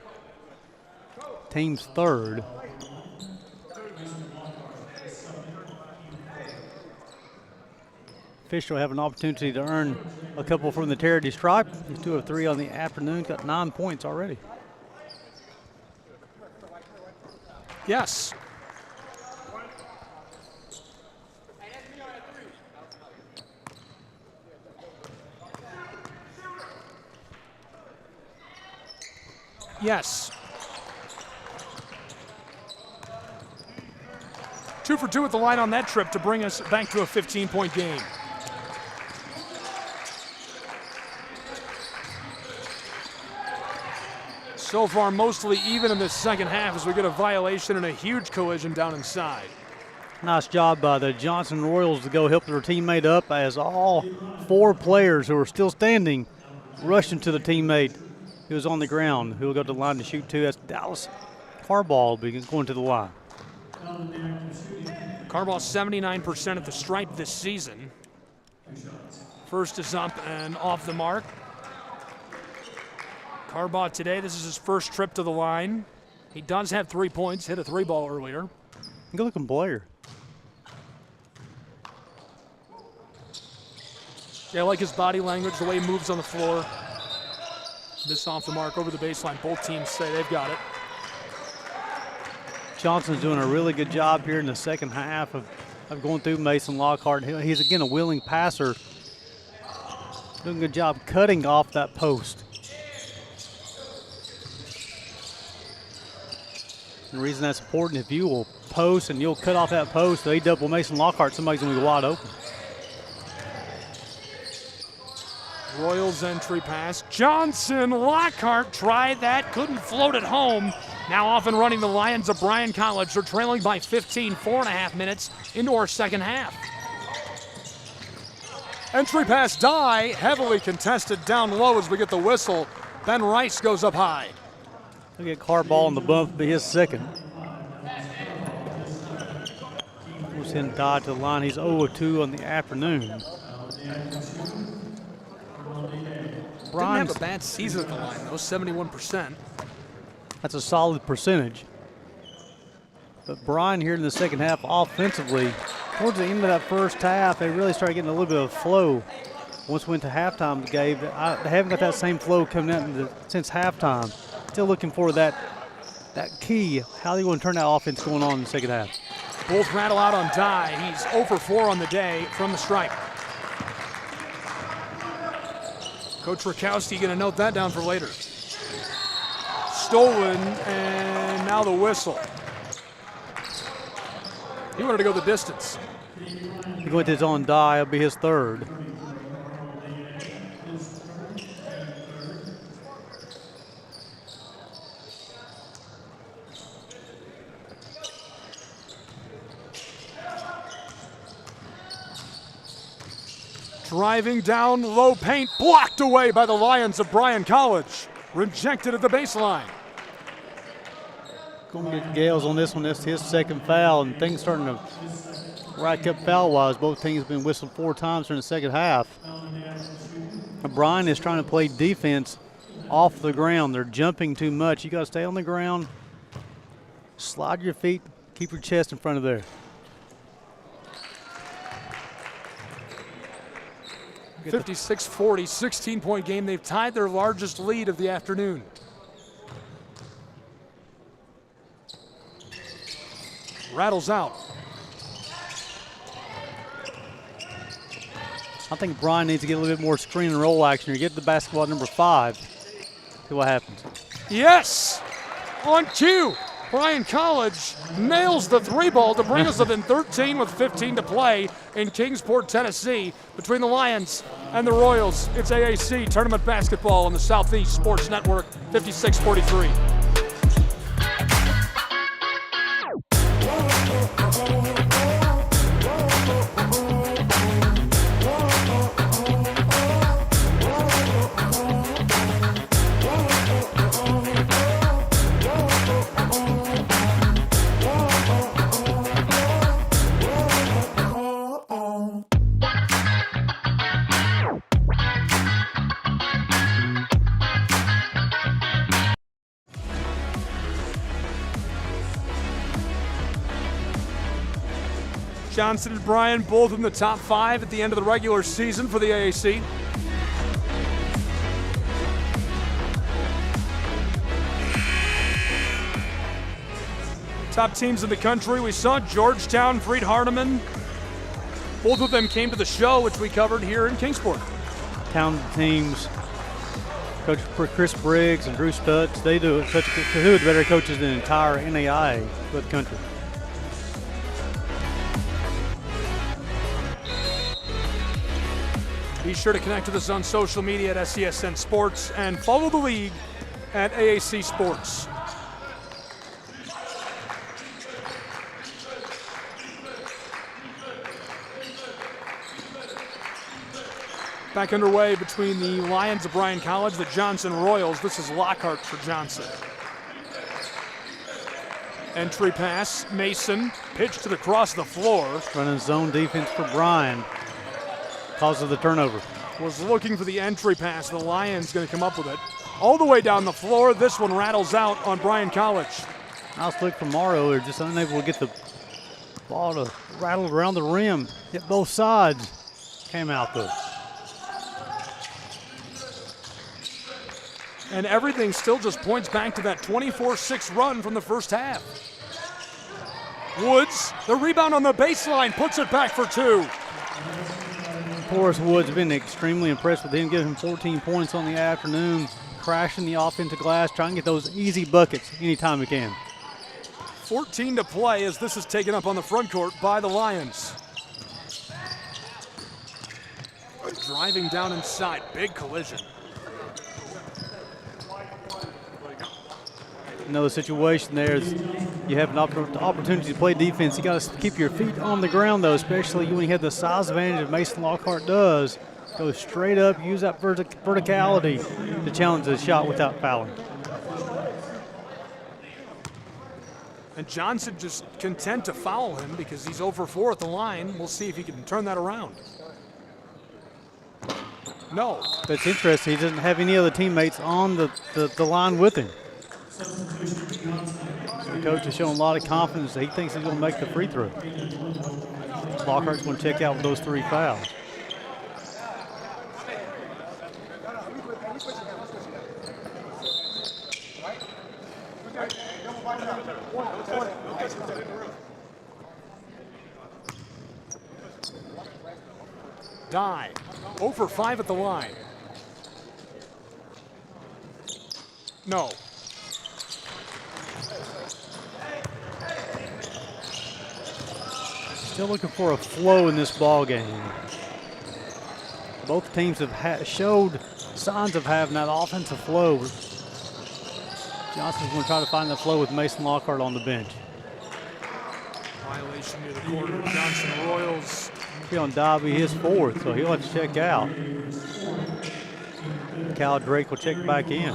Team's third. Fisher will have an opportunity to earn a couple from the charity stripe. He's 2 of 3 on the afternoon. Got 9 points already. Yes. Yes. 2 for 2 at the line on that trip to bring us back to a 15-point game. So far, mostly even in the second half as we get a violation and a huge collision down inside. Nice job by the Johnson Royals to go help their teammate up as all 4 players who are still standing rushed into the teammate who was on the ground, who will go to the line to shoot 2. That's Dallas Carball going to the line. Carball 79% at the stripe this season. First is up and off the mark. Carball today, this is his first trip to the line. He does have 3 points, hit a 3-ball earlier. Good looking player. Yeah, I like his body language, the way he moves on the floor. This off the mark over the baseline. Both teams say they've got it. Johnson's doing a really good job here in the second half of going through Mason Lockhart. He's, again, a willing passer. Doing a good job cutting off that post. And the reason that's important, if you will post and you'll cut off that post, they double Mason Lockhart, somebody's going to be wide open. Royals entry pass. Johnson, Lockhart tried that, couldn't float it home. Now off and running the Lions of Bryan College. They're trailing by 15, 4.5 minutes into our second half. Entry pass Dye, heavily contested down low as we get the whistle. Ben Rice goes up high. Look at Carball on the bump, be his second. We'll send Dye to the line. He's 0-2 on the afternoon. Didn't have a bad season at the line, though, 71%. That's a solid percentage. But Bryan here in the second half offensively, towards the end of that first half, they really started getting a little bit of flow. Once we went to halftime, Gabe, they haven't got that same flow coming out since halftime. Still looking for that key. How are they going to turn that offense going on in the second half? Both rattle out on die. He's 0 for 4 on the day from the stripe. Coach Rakowski going to note that down for later. Stolen, and now the whistle. He wanted to go the distance. He went to his own die. It'll be his third. Driving down low paint, blocked away by the Lions of Bryan College. Rejected at the baseline. Going to get Gales on this one. That's his second foul, and things starting to rack up foul-wise. Both teams have been whistled 4 times during the second half. Bryan is trying to play defense off the ground. They're jumping too much. You got to stay on the ground, slide your feet, keep your chest in front of there. 56-40, 16-point game. They've tied their largest lead of the afternoon. Rattles out. I think Bryan needs to get a little bit more screen and roll action here. Get the basketball at number 5. See what happens. Yes! On cue. Bryan College nails the 3-ball to bring us within 13 with 15 to play in Kingsport, Tennessee, between the Lions and the Royals. It's AAC Tournament Basketball on the Southeast Sports Network, 56-43. Johnson and Bryan both in the top 5 at the end of the regular season for the AAC. Top teams in the country. We saw Georgetown, Freed Hardeman. Both of them came to the show, which we covered here in Kingsport. Talented teams. Coach Chris Briggs and Drew Stutz, they do such two of the better coaches in the entire NAIA for the country. Be sure to connect with us on social media at SCSN Sports and follow the league at AAC Sports. Back underway between the Lions of Bryan College, the Johnson Royals. This is Lockhart for Johnson. Entry pass, Mason, pitched it across the floor. Running zone defense for Bryan. Cause of the turnover. Was looking for the entry pass. The Lions going to come up with it. All the way down the floor. This one rattles out on Bryan College. Nice look from Morrow. They're just unable to get the ball to rattle around the rim. Hit both sides. Came out though. And everything still just points back to that 24-6 run from the first half. Woods, the rebound on the baseline, puts it back for 2. Forrest Woods has been extremely impressed with him, giving him 14 points on the afternoon, crashing the offensive glass, trying to get those easy buckets anytime he can. 14 to play as this is taken up on the front court by the Lions. Driving down inside, big collision. Another situation there is you have an opportunity to play defense. You got to keep your feet on the ground, though, especially when you have the size advantage that Mason Lockhart does. Go straight up, use that verticality to challenge the shot without fouling. And Johnson just content to foul him because he's 0 for 4 at the line. We'll see if he can turn that around. No. That's interesting. He doesn't have any other teammates on the line with him. Coach coach is showing a lot of confidence that he thinks he's going to make the free throw. Lockhart's going to check out with those 3 fouls. Dye, 0 for 5 at the line. No. Still looking for a flow in this ball game. Both teams have showed signs of having that offensive flow. Johnson's going to try to find the flow with Mason Lockhart on the bench. Violation near the corner. Johnson Royals. He'll on Dobby his 4th, so he'll have to check out. Cal Drake will check back in.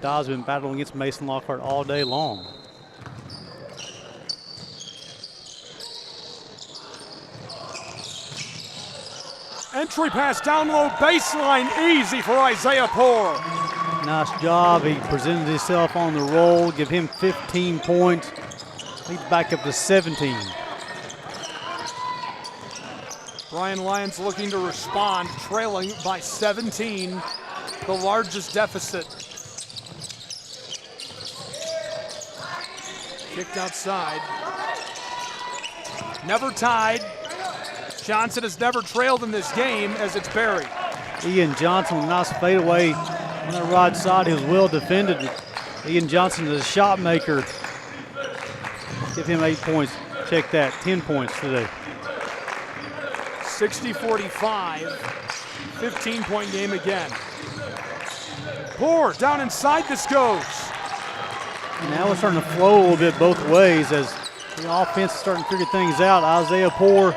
Dobbs been battling against Mason Lockhart all day long. Entry pass down low, baseline, easy for Isaiah Poor. Nice job. He presented himself on the roll. Give him 15 points. Leads back up to 17. Bryan Lions looking to respond, trailing by 17, the largest deficit. Kicked outside. Never tied. Johnson has never trailed in this game as it's buried. Ian Johnson with a nice fadeaway on that right side. He was well defended. Ian Johnson is a shot maker. Give him 8 points. Check that, 10 points today. 60-45, 15-point game again. Poor down inside this goes. Now it's starting to flow a little bit both ways as the offense is starting to figure things out. Isaiah Poor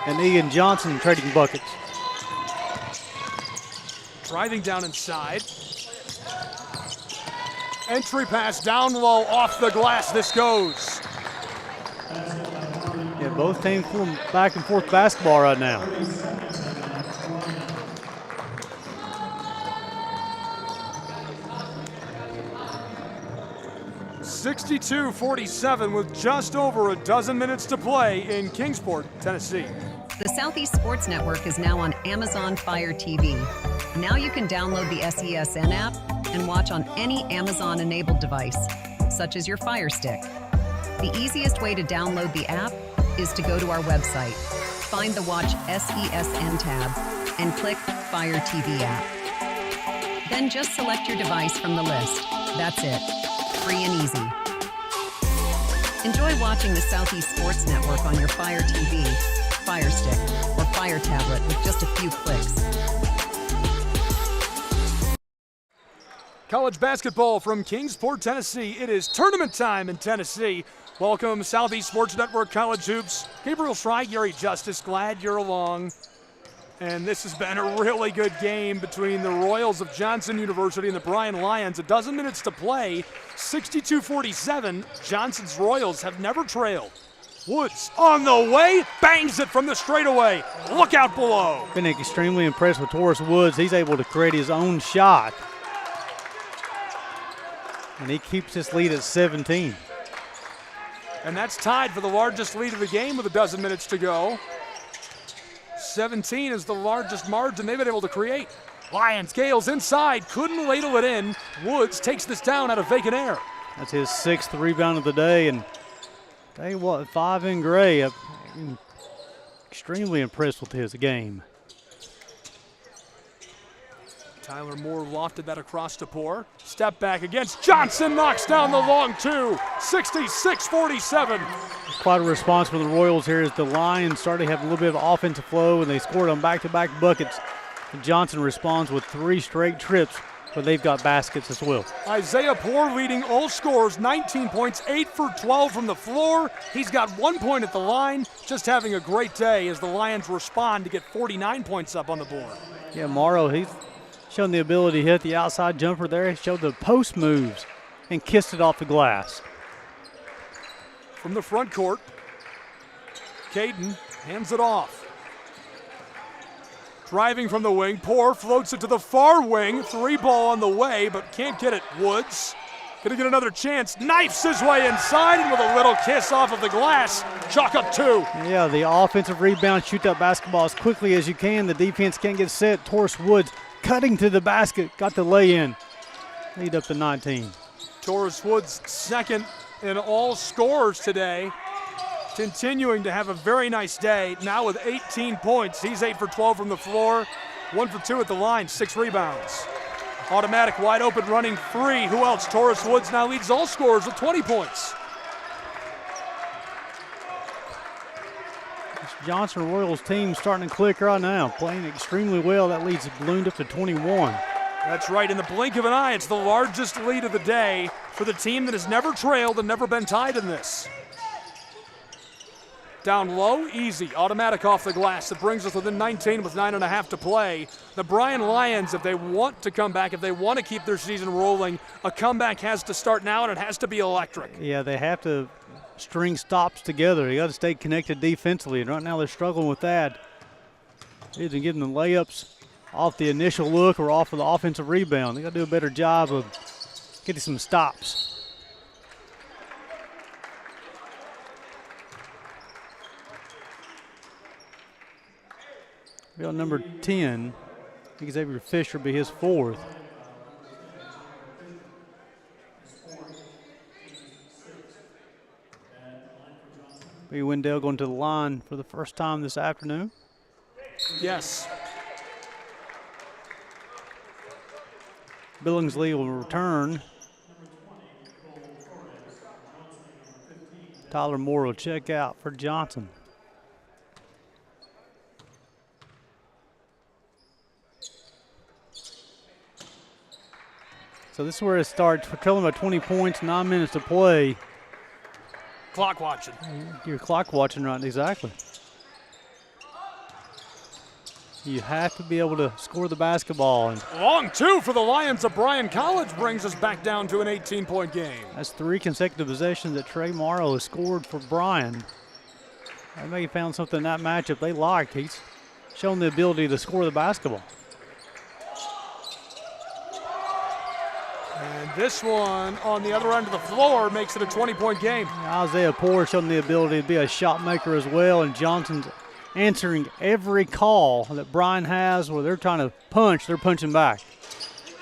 and Ian Johnson trading buckets. Driving down inside. Entry pass down low off the glass. This goes. Yeah, both teams pulling back and forth basketball right now. (62-47) with just over a dozen minutes to play in Kingsport, Tennessee. The Southeast Sports Network is now on Amazon Fire TV. Now you can download the SESN app and watch on any Amazon-enabled device, such as your Fire Stick. The easiest way to download the app is to go to our website, find the Watch SESN tab, and click Fire TV app. Then just select your device from the list. That's it. Free and easy. Enjoy watching the Southeast Sports Network on your Fire TV, Fire Stick, or Fire tablet with just a few clicks. College basketball from Kingsport, Tennessee. It is tournament time in Tennessee. Welcome, Southeast Sports Network College Hoops. Gabriel Schrei, Gary Justice, glad you're along. And this has been a really good game between the Royals of Johnson University and the Bryan Lions. A dozen minutes to play, 62-47. Johnson's Royals have never trailed. Woods on the way, bangs it from the straightaway. Look out below. Been extremely impressed with Taurus Woods. He's able to create his own shot. And he keeps his lead at 17. And that's tied for the largest lead of the game with a dozen minutes to go. 17 is the largest margin they've been able to create. Lions, Gales inside, couldn't ladle it in. Woods takes this down out of vacant air. That's his 6th rebound of the day, and tell you what, 5 in gray. I'm extremely impressed with his game. Tyler Moore lofted that across to Poor. Step back against Johnson, knocks down the long two. 66-47. Quite a response from the Royals here as the Lions started having a little bit of offensive flow, and they scored on back-to-back buckets. And Johnson responds with 3 straight trips, but they've got baskets as well. Isaiah Poor leading all scorers, 19 points, 8 for 12 from the floor. He's got 1 point at the line, just having a great day as the Lions respond to get 49 points up on the board. Yeah, Morrow, he's shown the ability to hit the outside jumper there. He showed the post moves and kissed it off the glass. From the front court, Caden hands it off. Driving from the wing, Poor floats it to the far wing. 3 ball on the way, but can't get it. Woods Gonna get another chance. Knifes his way inside, and with a little kiss off of the glass, chalk up 2. Yeah, the offensive rebound, shoot that basketball as quickly as you can. The defense can't get set. Taurus Woods cutting to the basket, got the lay-in. Lead up to 19. Taurus Woods second in all scorers today, continuing to have a very nice day. Now with 18 points. He's 8 for 12 from the floor, 1 for 2 at the line, 6 rebounds. Automatic wide open running 3. Who else? Taurus Woods now leads all scorers with 20 points. This Johnson Royals team starting to click right now, playing extremely well. That lead's ballooned up to 21. That's right. In the blink of an eye, it's the largest lead of the day for the team that has never trailed and never been tied in this. Down low, easy, automatic off the glass. That brings us within 19 with 9.5 to play. The Bryan Lions, if they want to come back, if they want to keep their season rolling, a comeback has to start now, and it has to be electric. Yeah, they have to string stops together. You got to stay connected defensively, and right now they're struggling with that. Either getting the layups off the initial look or off of the offensive rebound. They got to do a better job of getting some stops. On number 10, Xavier Fisher be his 4th. B. Wendell going to the line for the first time this afternoon. Yes. Billingsley will return. Tyler Moore will check out for Johnson. So this is where it starts. We're trailing by 20 points, 9 minutes to play. Clock watching. You're clock watching, right? Exactly. You have to be able to score the basketball. And long 2 for the Lions of Bryan College brings us back down to an 18-point game. That's 3 consecutive possessions that Trey Morrow has scored for Bryan. I think he found something in that matchup they liked. He's shown the ability to score the basketball. And this one on the other end of the floor makes it a 20-point game. Isaiah Poore showing the ability to be a shot maker as well, and Johnson's answering every call that Bryan has where they're trying to punch, they're punching back.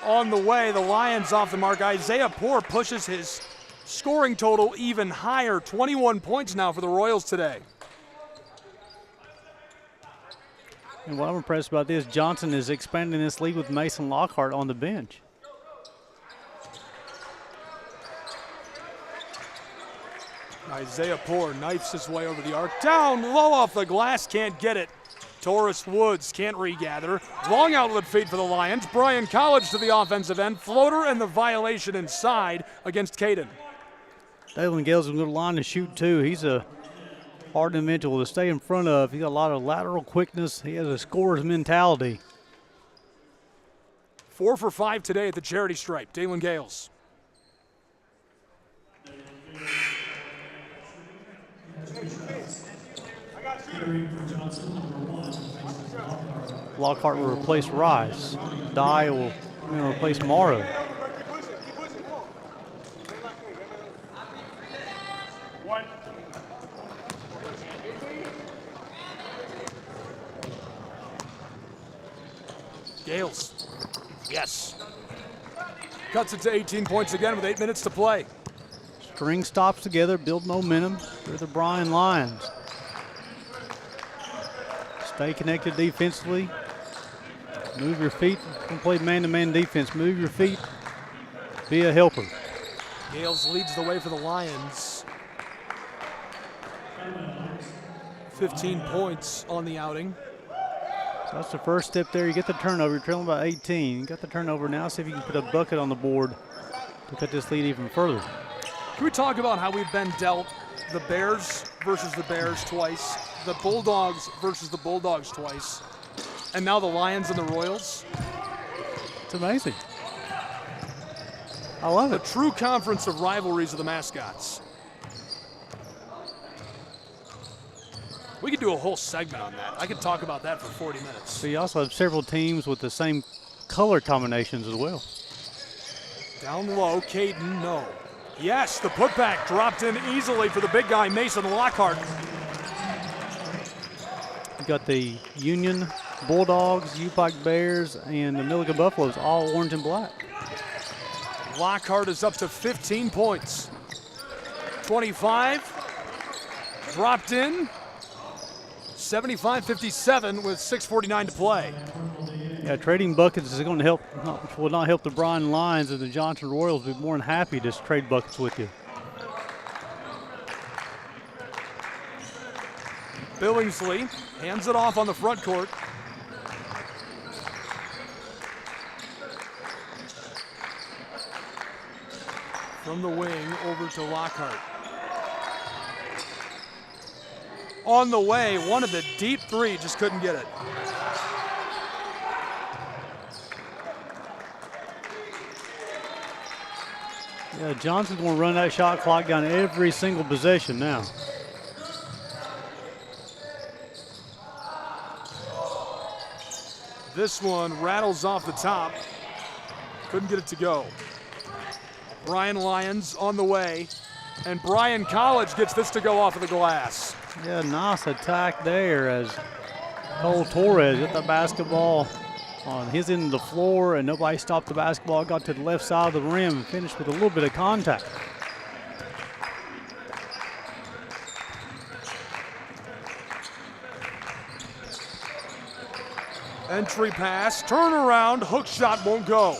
On the way, the Lions off the mark. Isaiah Poore pushes his scoring total even higher, 21 points now for the Royals today. And what I'm impressed about this, Johnson is expanding this lead with Mason Lockhart on the bench. Isaiah Poore knifes his way over the arc. Down low off the glass, can't get it. Taurus Woods can't regather. Long outlet feed for the Lions. Bryan College to the offensive end. Floater and the violation inside against Caden. Dalen Gales is going to line to shoot too. He's a hard individual to stay in front of. He's got a lot of lateral quickness. He has a scorer's mentality. 4 for 5 today at the charity stripe. Dalen Gales. Lockhart will replace Rice. Dye will replace Morrow. Gales. Yes. Cuts it to 18 points again with 8 minutes to play. String stops together, build momentum for the Bryan Lions. Stay connected defensively. Move your feet. Don't play man-to-man defense. Move your feet. Be a helper. Gales leads the way for the Lions. 15 points on the outing. So that's the first step there. You get the turnover. You're trailing by 18. You got the turnover now. See if you can put a bucket on the board to cut this lead even further. Can we talk about how we've been dealt the Bears versus the Bears twice, the Bulldogs versus the Bulldogs twice, and now the Lions and the Royals? It's amazing. I love it. The true conference of rivalries of the mascots. We could do a whole segment on that. I could talk about that for 40 minutes. So you also have several teams with the same color combinations as well. Down low, Caden, no. Yes, the putback dropped in easily for the big guy, Mason Lockhart. You got the Union Bulldogs, U-Pike Bears, and the Milligan Buffaloes, all orange and black. Lockhart is up to 15 points. 25, dropped in, 75-57 with 6:49 to play. Yeah, trading buckets is going to help, will not help the Bryan Lions, and the Johnson Royals will be more than happy to trade buckets with you. Billingsley hands it off on the front court. From the wing over to Lockhart. On the way, one of the deep three, just couldn't get it. Yeah, Johnson's going to run that shot clock down every single possession now. This one rattles off the top. Couldn't get it to go. Bryan Lions on the way, and Bryan College gets this to go off of the glass. Yeah, nice attack there as Cole Torres hit the basketball on his end of the floor, and nobody stopped the basketball, got to the left side of the rim and finished with a little bit of contact. Entry pass, turnaround, hook shot won't go.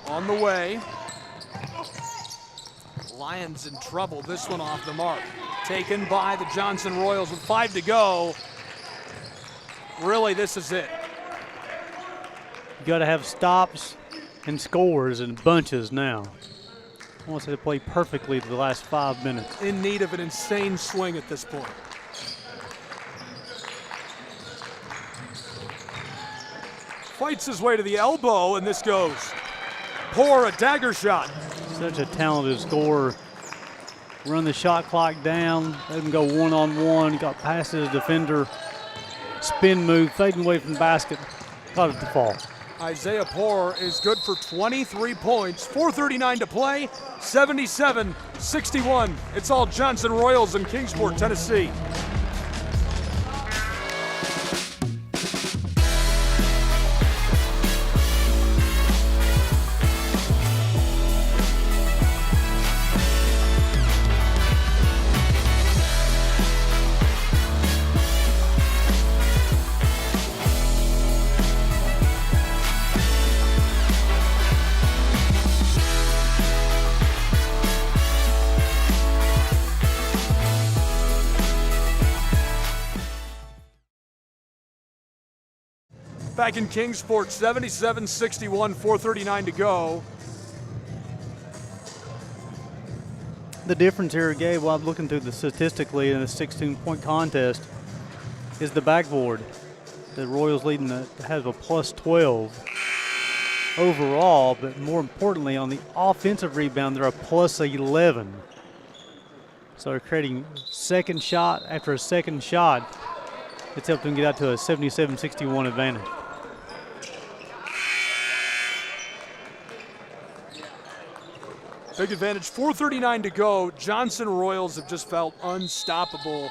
On the way. Lions in trouble, this one off the mark. Taken by the Johnson Royals with 5 to go. Really, this is it. You got to have stops and scores in bunches now. I want to play perfectly the last 5 minutes. In need of an insane swing at this point. Fights his way to the elbow, and this goes. Pour a dagger shot. Such a talented scorer. Run the shot clock down, let him go one-on-one, got past his defender, spin move, fading away from the basket, got it to fall. Isaiah Poor is good for 23 points, 4:39 to play, 77-61. It's all Johnson Royals in Kingsport, Tennessee. Back in Kingsport, 77-61, 4:39 to go. The difference here, Gabe, while I'm looking through the statistically in a 16-point contest, is the backboard. The Royals leading has a plus 12 overall, but more importantly, on the offensive rebound, they're a plus 11. So they're creating second shot after a second shot. It's helped them get out to a 77-61 advantage. Big advantage, 4:39 to go. Johnson Royals have just felt unstoppable.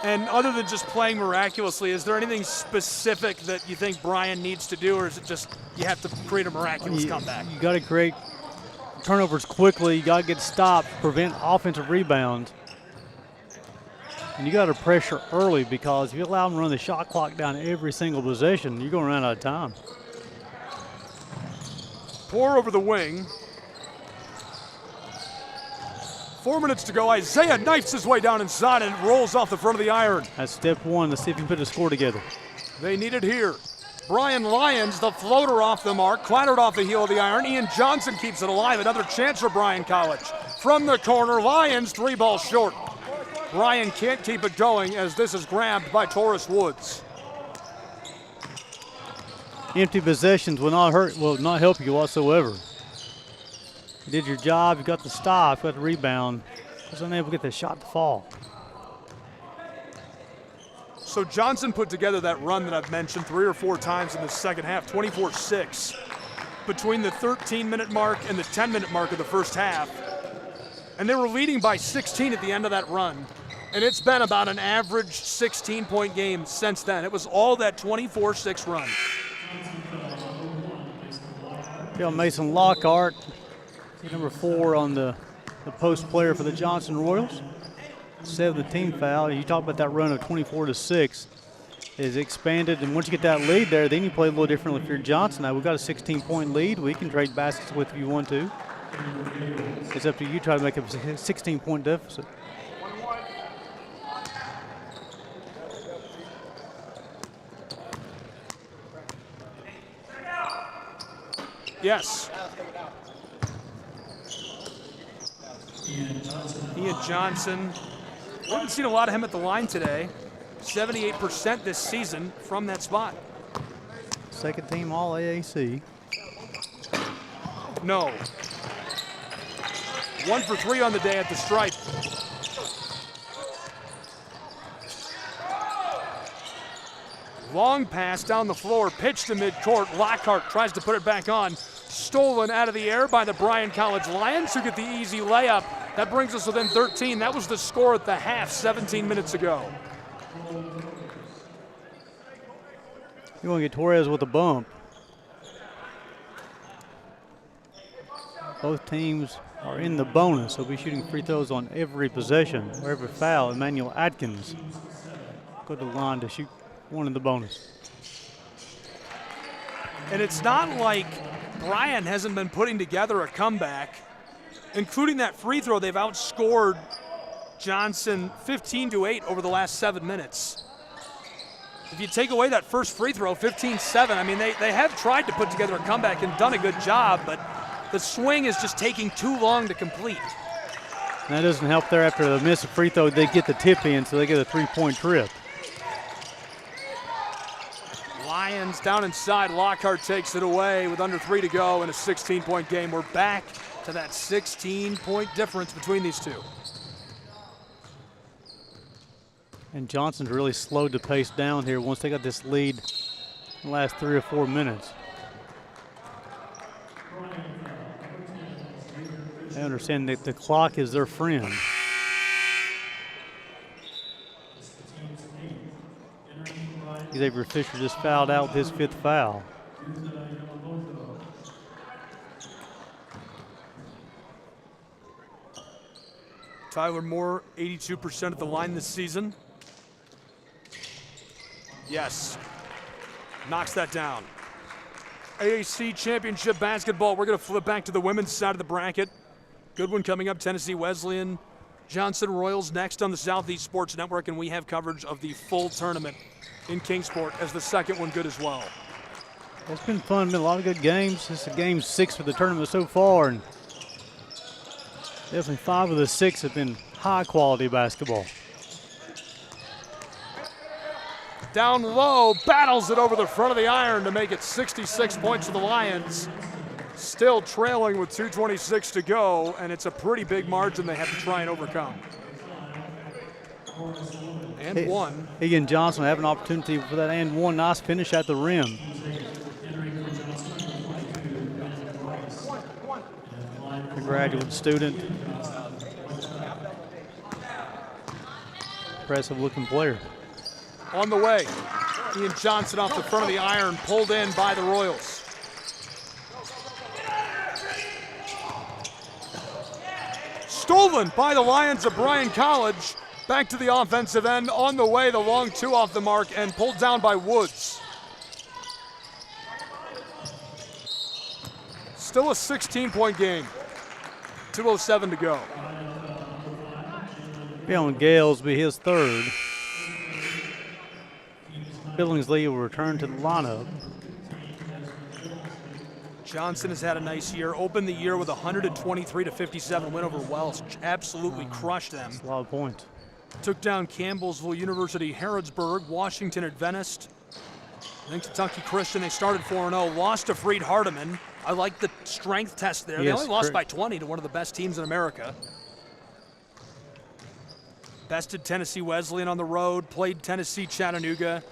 And other than just playing miraculously, is there anything specific that you think Bryan needs to do, or is it just you have to create a miraculous comeback? You got to create turnovers quickly. You got to get stopped, prevent offensive rebounds. And you got to pressure early, because if you allow them to run the shot clock down every single possession, you're going to run out of time. Pour over the wing. 4 minutes to go. Isaiah knifes his way down inside and rolls off the front of the iron. That's step one. Let's see if you can put a score together. They need it here. Bryan Lions, the floater off the mark, clattered off the heel of the iron. Ian Johnson keeps it alive. Another chance for Bryan College. From the corner, Lions 3 balls short. Bryan can't keep it going as this is grabbed by Taurus Woods. Empty possessions will not help you whatsoever. You did your job, you got the stop, you got the rebound. Was unable to get the shot to fall. So Johnson put together that run that I've mentioned 3 or 4 times in the second half, 24-6, between the 13-minute mark and the 10-minute mark of the first half. And they were leading by 16 at the end of that run. And it's been about an average 16-point game since then. It was all that 24-6 run. Mason Lockhart, number 4 on the post player for the Johnson Royals. 17 foul. You talk about that run of 24-6 is expanded, and once you get that lead there, then you play a little differently if you're Johnson. Now we've got a 16-point lead. We can trade baskets with if you want to. It's up to you to try to make a 16-point deficit. Yes. Ian Johnson. We haven't seen a lot of him at the line today. 78% this season from that spot. Second team All AAC. No. 1 for 3 on the day at the stripe. Long pass down the floor, pitched to midcourt. Lockhart tries to put it back on. Stolen out of the air by the Bryan College Lions, who get the easy layup. That brings us within 13. That was the score at the half 17 minutes ago. You want to get Torres with a bump. Both teams are in the bonus. They'll be shooting free throws on every possession or every foul. Emmanuel Atkins go to the line to shoot one in the bonus. And it's not like Bryan hasn't been putting together a comeback. Including that free throw, they've outscored Johnson 15-8 over the last 7 minutes. If you take away that first free throw, 15-7, I mean, they have tried to put together a comeback and done a good job, but the swing is just taking too long to complete. And that doesn't help there. After the miss a free throw, they get the tip in, so they get a 3-point trip. Lions down inside. Lockhart takes it away with under 3 to go in a 16-point game. We're back to that 16-point difference between these two. And Johnson's really slowed the pace down here once they got this lead in the last 3 or 4 minutes. They understand that the clock is their friend. Xavier Fisher just fouled out with his 5th foul. Tyler Moore, 82% at the line this season. Yes. Knocks that down. AAC Championship Basketball. We're going to flip back to the women's side of the bracket. Good one coming up. Tennessee Wesleyan, Johnson Royals next on the Southeast Sports Network, and we have coverage of the full tournament in Kingsport as the second one good as well. It's been fun. Been a lot of good games. This is game 6 for the tournament so far, and definitely 5 of the 6 have been high-quality basketball. Down low, battles it over the front of the iron to make it 66 points for the Lions. Still trailing with 2:26 to go, and it's a pretty big margin they have to try and overcome. And one. Ian Johnson will have an opportunity for that and one. Nice finish at the rim. A graduate student. Impressive looking player. On the way, Ian Johnson off the front of the iron, pulled in by the Royals. Stolen by the Lions of Bryan College. Back to the offensive end, on the way, the long 2 off the mark and pulled down by Woods. Still a 16-point game. 2:07 to go. Keon Gales will be his 3rd. Billingsley will return to the lineup. Johnson has had a nice year. Opened the year with a 123-57 win over Wells. Absolutely crushed them. That's a lot of points. Took down Campbellsville University, Harrodsburg, Washington Adventist, then Kentucky Christian. They started 4-0. Lost to Freed Hardeman. I like the strength test there. Yes, they only lost by 20 to one of the best teams in America. bested Tennessee Wesleyan on the road, played Tennessee Chattanooga.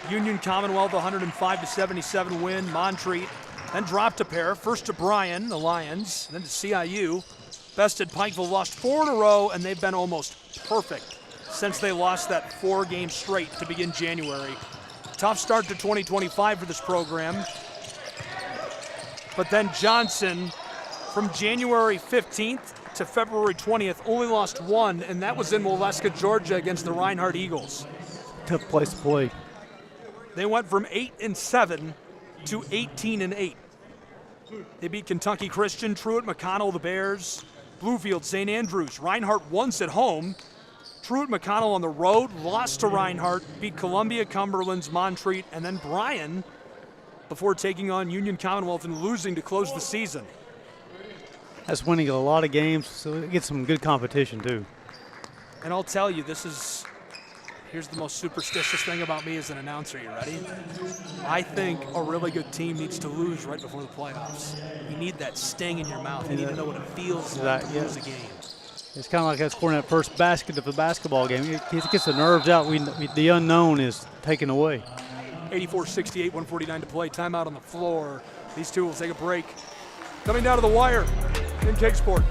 Union Commonwealth 105-77 win, Montreat. Then dropped a pair, first to Bryan, the Lions, then to CIU. Bested Pikeville, lost 4 in a row, and they've been almost perfect since they lost that 4-game straight to begin January. Tough start to 2025 for this program. But then Johnson, from January 15th to February 20th, only lost 1, and that was in Waleska, Georgia against the Reinhardt Eagles. Tough place to play. They went from 8-7 to 18-8. They beat Kentucky Christian, Truett McConnell, the Bears, Bluefield, St. Andrews, Reinhardt once at home. Truett McConnell on the road, lost to Reinhardt, beat Columbia, Cumberland's, Montreat, and then Bryan before taking on Union Commonwealth and losing to close the season. That's winning a lot of games, so it gets some good competition too. And I'll tell you, here's the most superstitious thing about me as an announcer. You ready? I think a really good team needs to lose right before the playoffs. You need that sting in your mouth. You need to know what it feels like to lose a game. It's kind of like us scoring that first basket of the basketball game. It gets the nerves out. The unknown is taken away. 84-68, 149 to play. Timeout on the floor. These two will take a break. Coming down to the wire in Kingsport.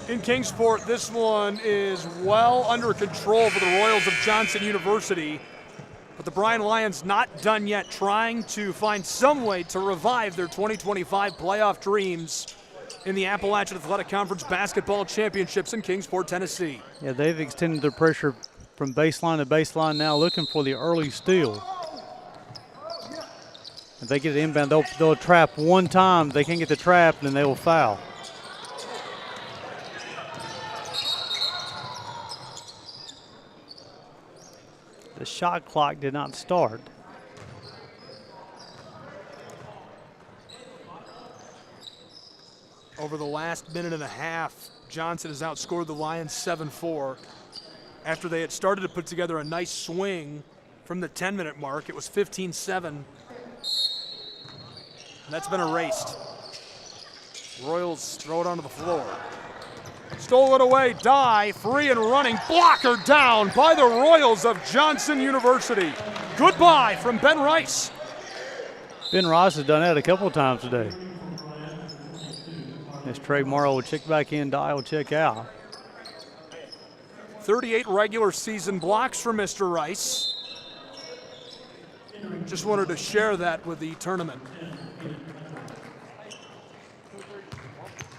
In Kingsport, this one is well under control for the Royals of Johnson University. But the Bryan Lions not done yet, trying to find some way to revive their 2025 playoff dreams in the Appalachian Athletic Conference Basketball Championships in Kingsport, Tennessee. Yeah, they've extended their pressure from baseline to baseline now, looking for the early steal. If they get it inbound, they'll trap one time. If they can't get the trap, then they will foul. The shot clock did not start. Over the last minute and a half, Johnson has outscored the Lions 7-4. After they had started to put together a nice swing from the 10-minute mark, it was 15-7. That's been erased. Royals throw it onto the floor. Stole it away, Dye, free and running, blocker down by the Royals of Johnson University. Goodbye from Ben Rice. Ben Rice has done that a couple of times today. As Trey Morrow will check back in, Dye will check out. 38 regular season blocks for Mr. Rice. Just wanted to share that with the tournament.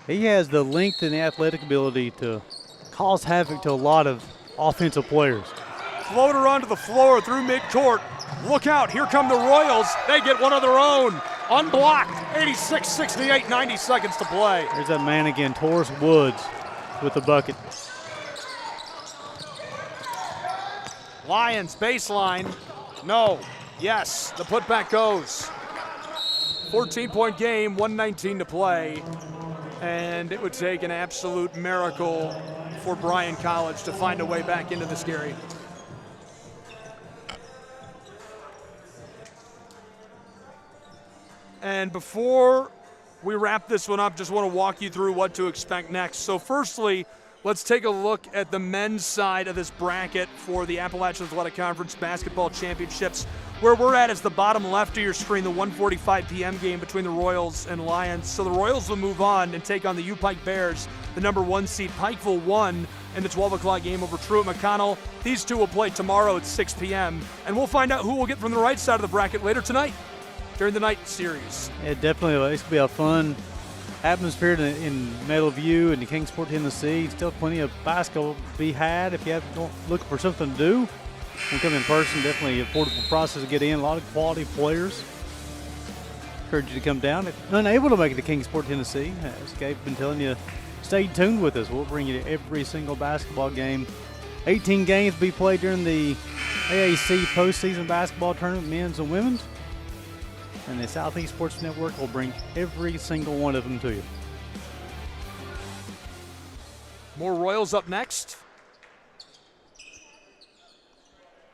He has the length and the athletic ability to cause havoc to a lot of offensive players. Floater onto the floor through midcourt. Look out, here come the Royals. They get one of their own. Unblocked, 86-68, 90 seconds to play. There's that man again, Taurus Woods with the bucket. Lions baseline, no, yes, the putback goes. 14-point game, 1:19 to play. And it would take an absolute miracle for Bryan College to find a way back into this game. And before we wrap this one up, just want to walk you through what to expect next. So firstly, let's take a look at the men's side of this bracket for the Appalachian Athletic Conference Basketball Championships. Where we're at is the bottom left of your screen, the 1:45 p.m. game between the Royals and Lions. So the Royals will move on and take on the U-Pike Bears, the number 1 seed. Pikeville won in the 12 o'clock game over Truett McConnell. These two will play tomorrow at 6 p.m. And we'll find out who will get from the right side of the bracket later tonight during the night series. It definitely it's going to be a fun atmosphere in Meadowview and Kingsport, Tennessee. Still plenty of basketball to be had if you have looking for something to do. When you come in person, definitely an affordable process to get in. A lot of quality players. Encourage you to come down. If unable to make it to Kingsport, Tennessee, as Gabe's been telling you, stay tuned with us. We'll bring you to every single basketball game 18 games to be played during the AAC postseason basketball tournament, men's and women's. And the Southeast Sports Network will bring every single one of them to you. More Royals up next.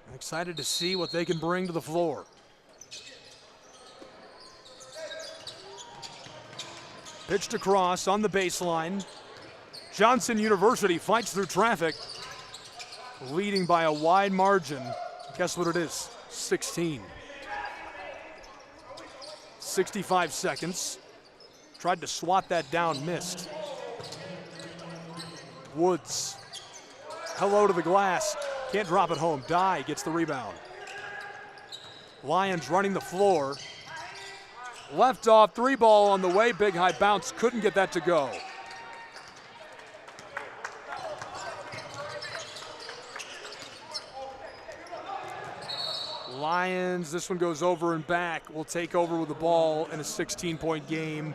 I'm excited to see what they can bring to the floor. Pitched across on the baseline. Johnson University fights through traffic, leading by a wide margin. Guess what it is? 16. 65 seconds. Tried to swat that down, missed. Woods. Hello to the glass. Can't drop it home. Dye gets the rebound. Lions running the floor. Left off, 3-ball on the way. Big high bounce. Couldn't get that to go. Lions, this one goes over and back, will take over with the ball in a 16-point game.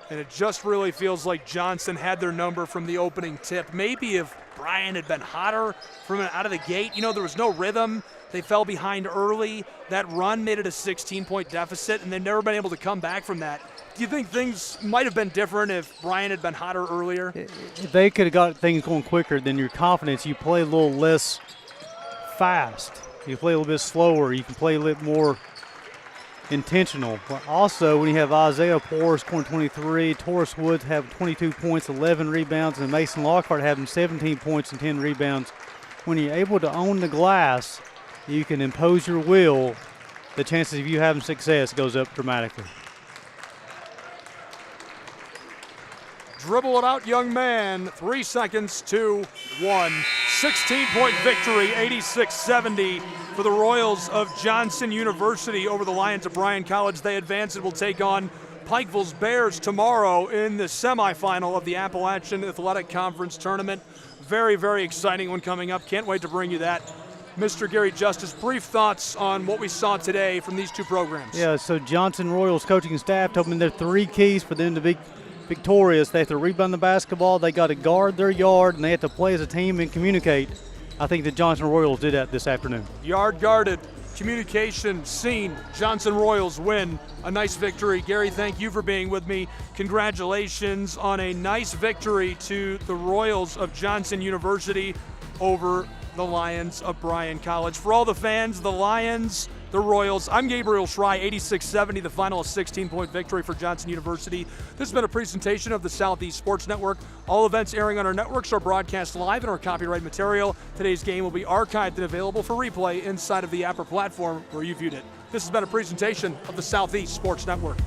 And it just really feels like Johnson had their number from the opening tip. Maybe if Bryan had been hotter from out of the gate, there was no rhythm. They fell behind early. That run made it a 16-point deficit, and they've never been able to come back from that. Do you think things might have been different if Bryan had been hotter earlier? If they could have got things going quicker, then your confidence, you play a little less fast. You play a little bit slower. You can play a little more intentional. But also, when you have Isaiah Poore scoring 23, Taurus Woods have 22 points, 11 rebounds, and Mason Lockhart having 17 points and 10 rebounds. When you're able to own the glass, you can impose your will. The chances of you having success goes up dramatically. Dribble it out, young man. 3 seconds, 2, 1. 16-point victory, 86-70 for the Royals of Johnson University over the Lions of Bryan College. They advance and will take on Pikeville's Bears tomorrow in the semifinal of the Appalachian Athletic Conference Tournament. Very, very exciting one coming up. Can't wait to bring you that. Mr. Gary Justice, brief thoughts on what we saw today from these two programs. Yeah, so Johnson Royals coaching staff told me there are 3 keys for them to be victorious. They have to rebound the basketball, they got to guard their yard, and they have to play as a team and communicate. I think the Johnson Royals did that this afternoon. Yard guarded, communication seen. Johnson Royals win a nice victory. Gary, thank you for being with me. Congratulations on a nice victory to the Royals of Johnson University over the Lions of Bryan College. For all the fans, the Lions, the Royals, I'm Gabriel Schrei, 86-70, the final 16-point victory for Johnson University. This has been a presentation of the Southeast Sports Network. All events airing on our networks are broadcast live in our copyright material. Today's game will be archived and available for replay inside of the Apper platform where you viewed it. This has been a presentation of the Southeast Sports Network.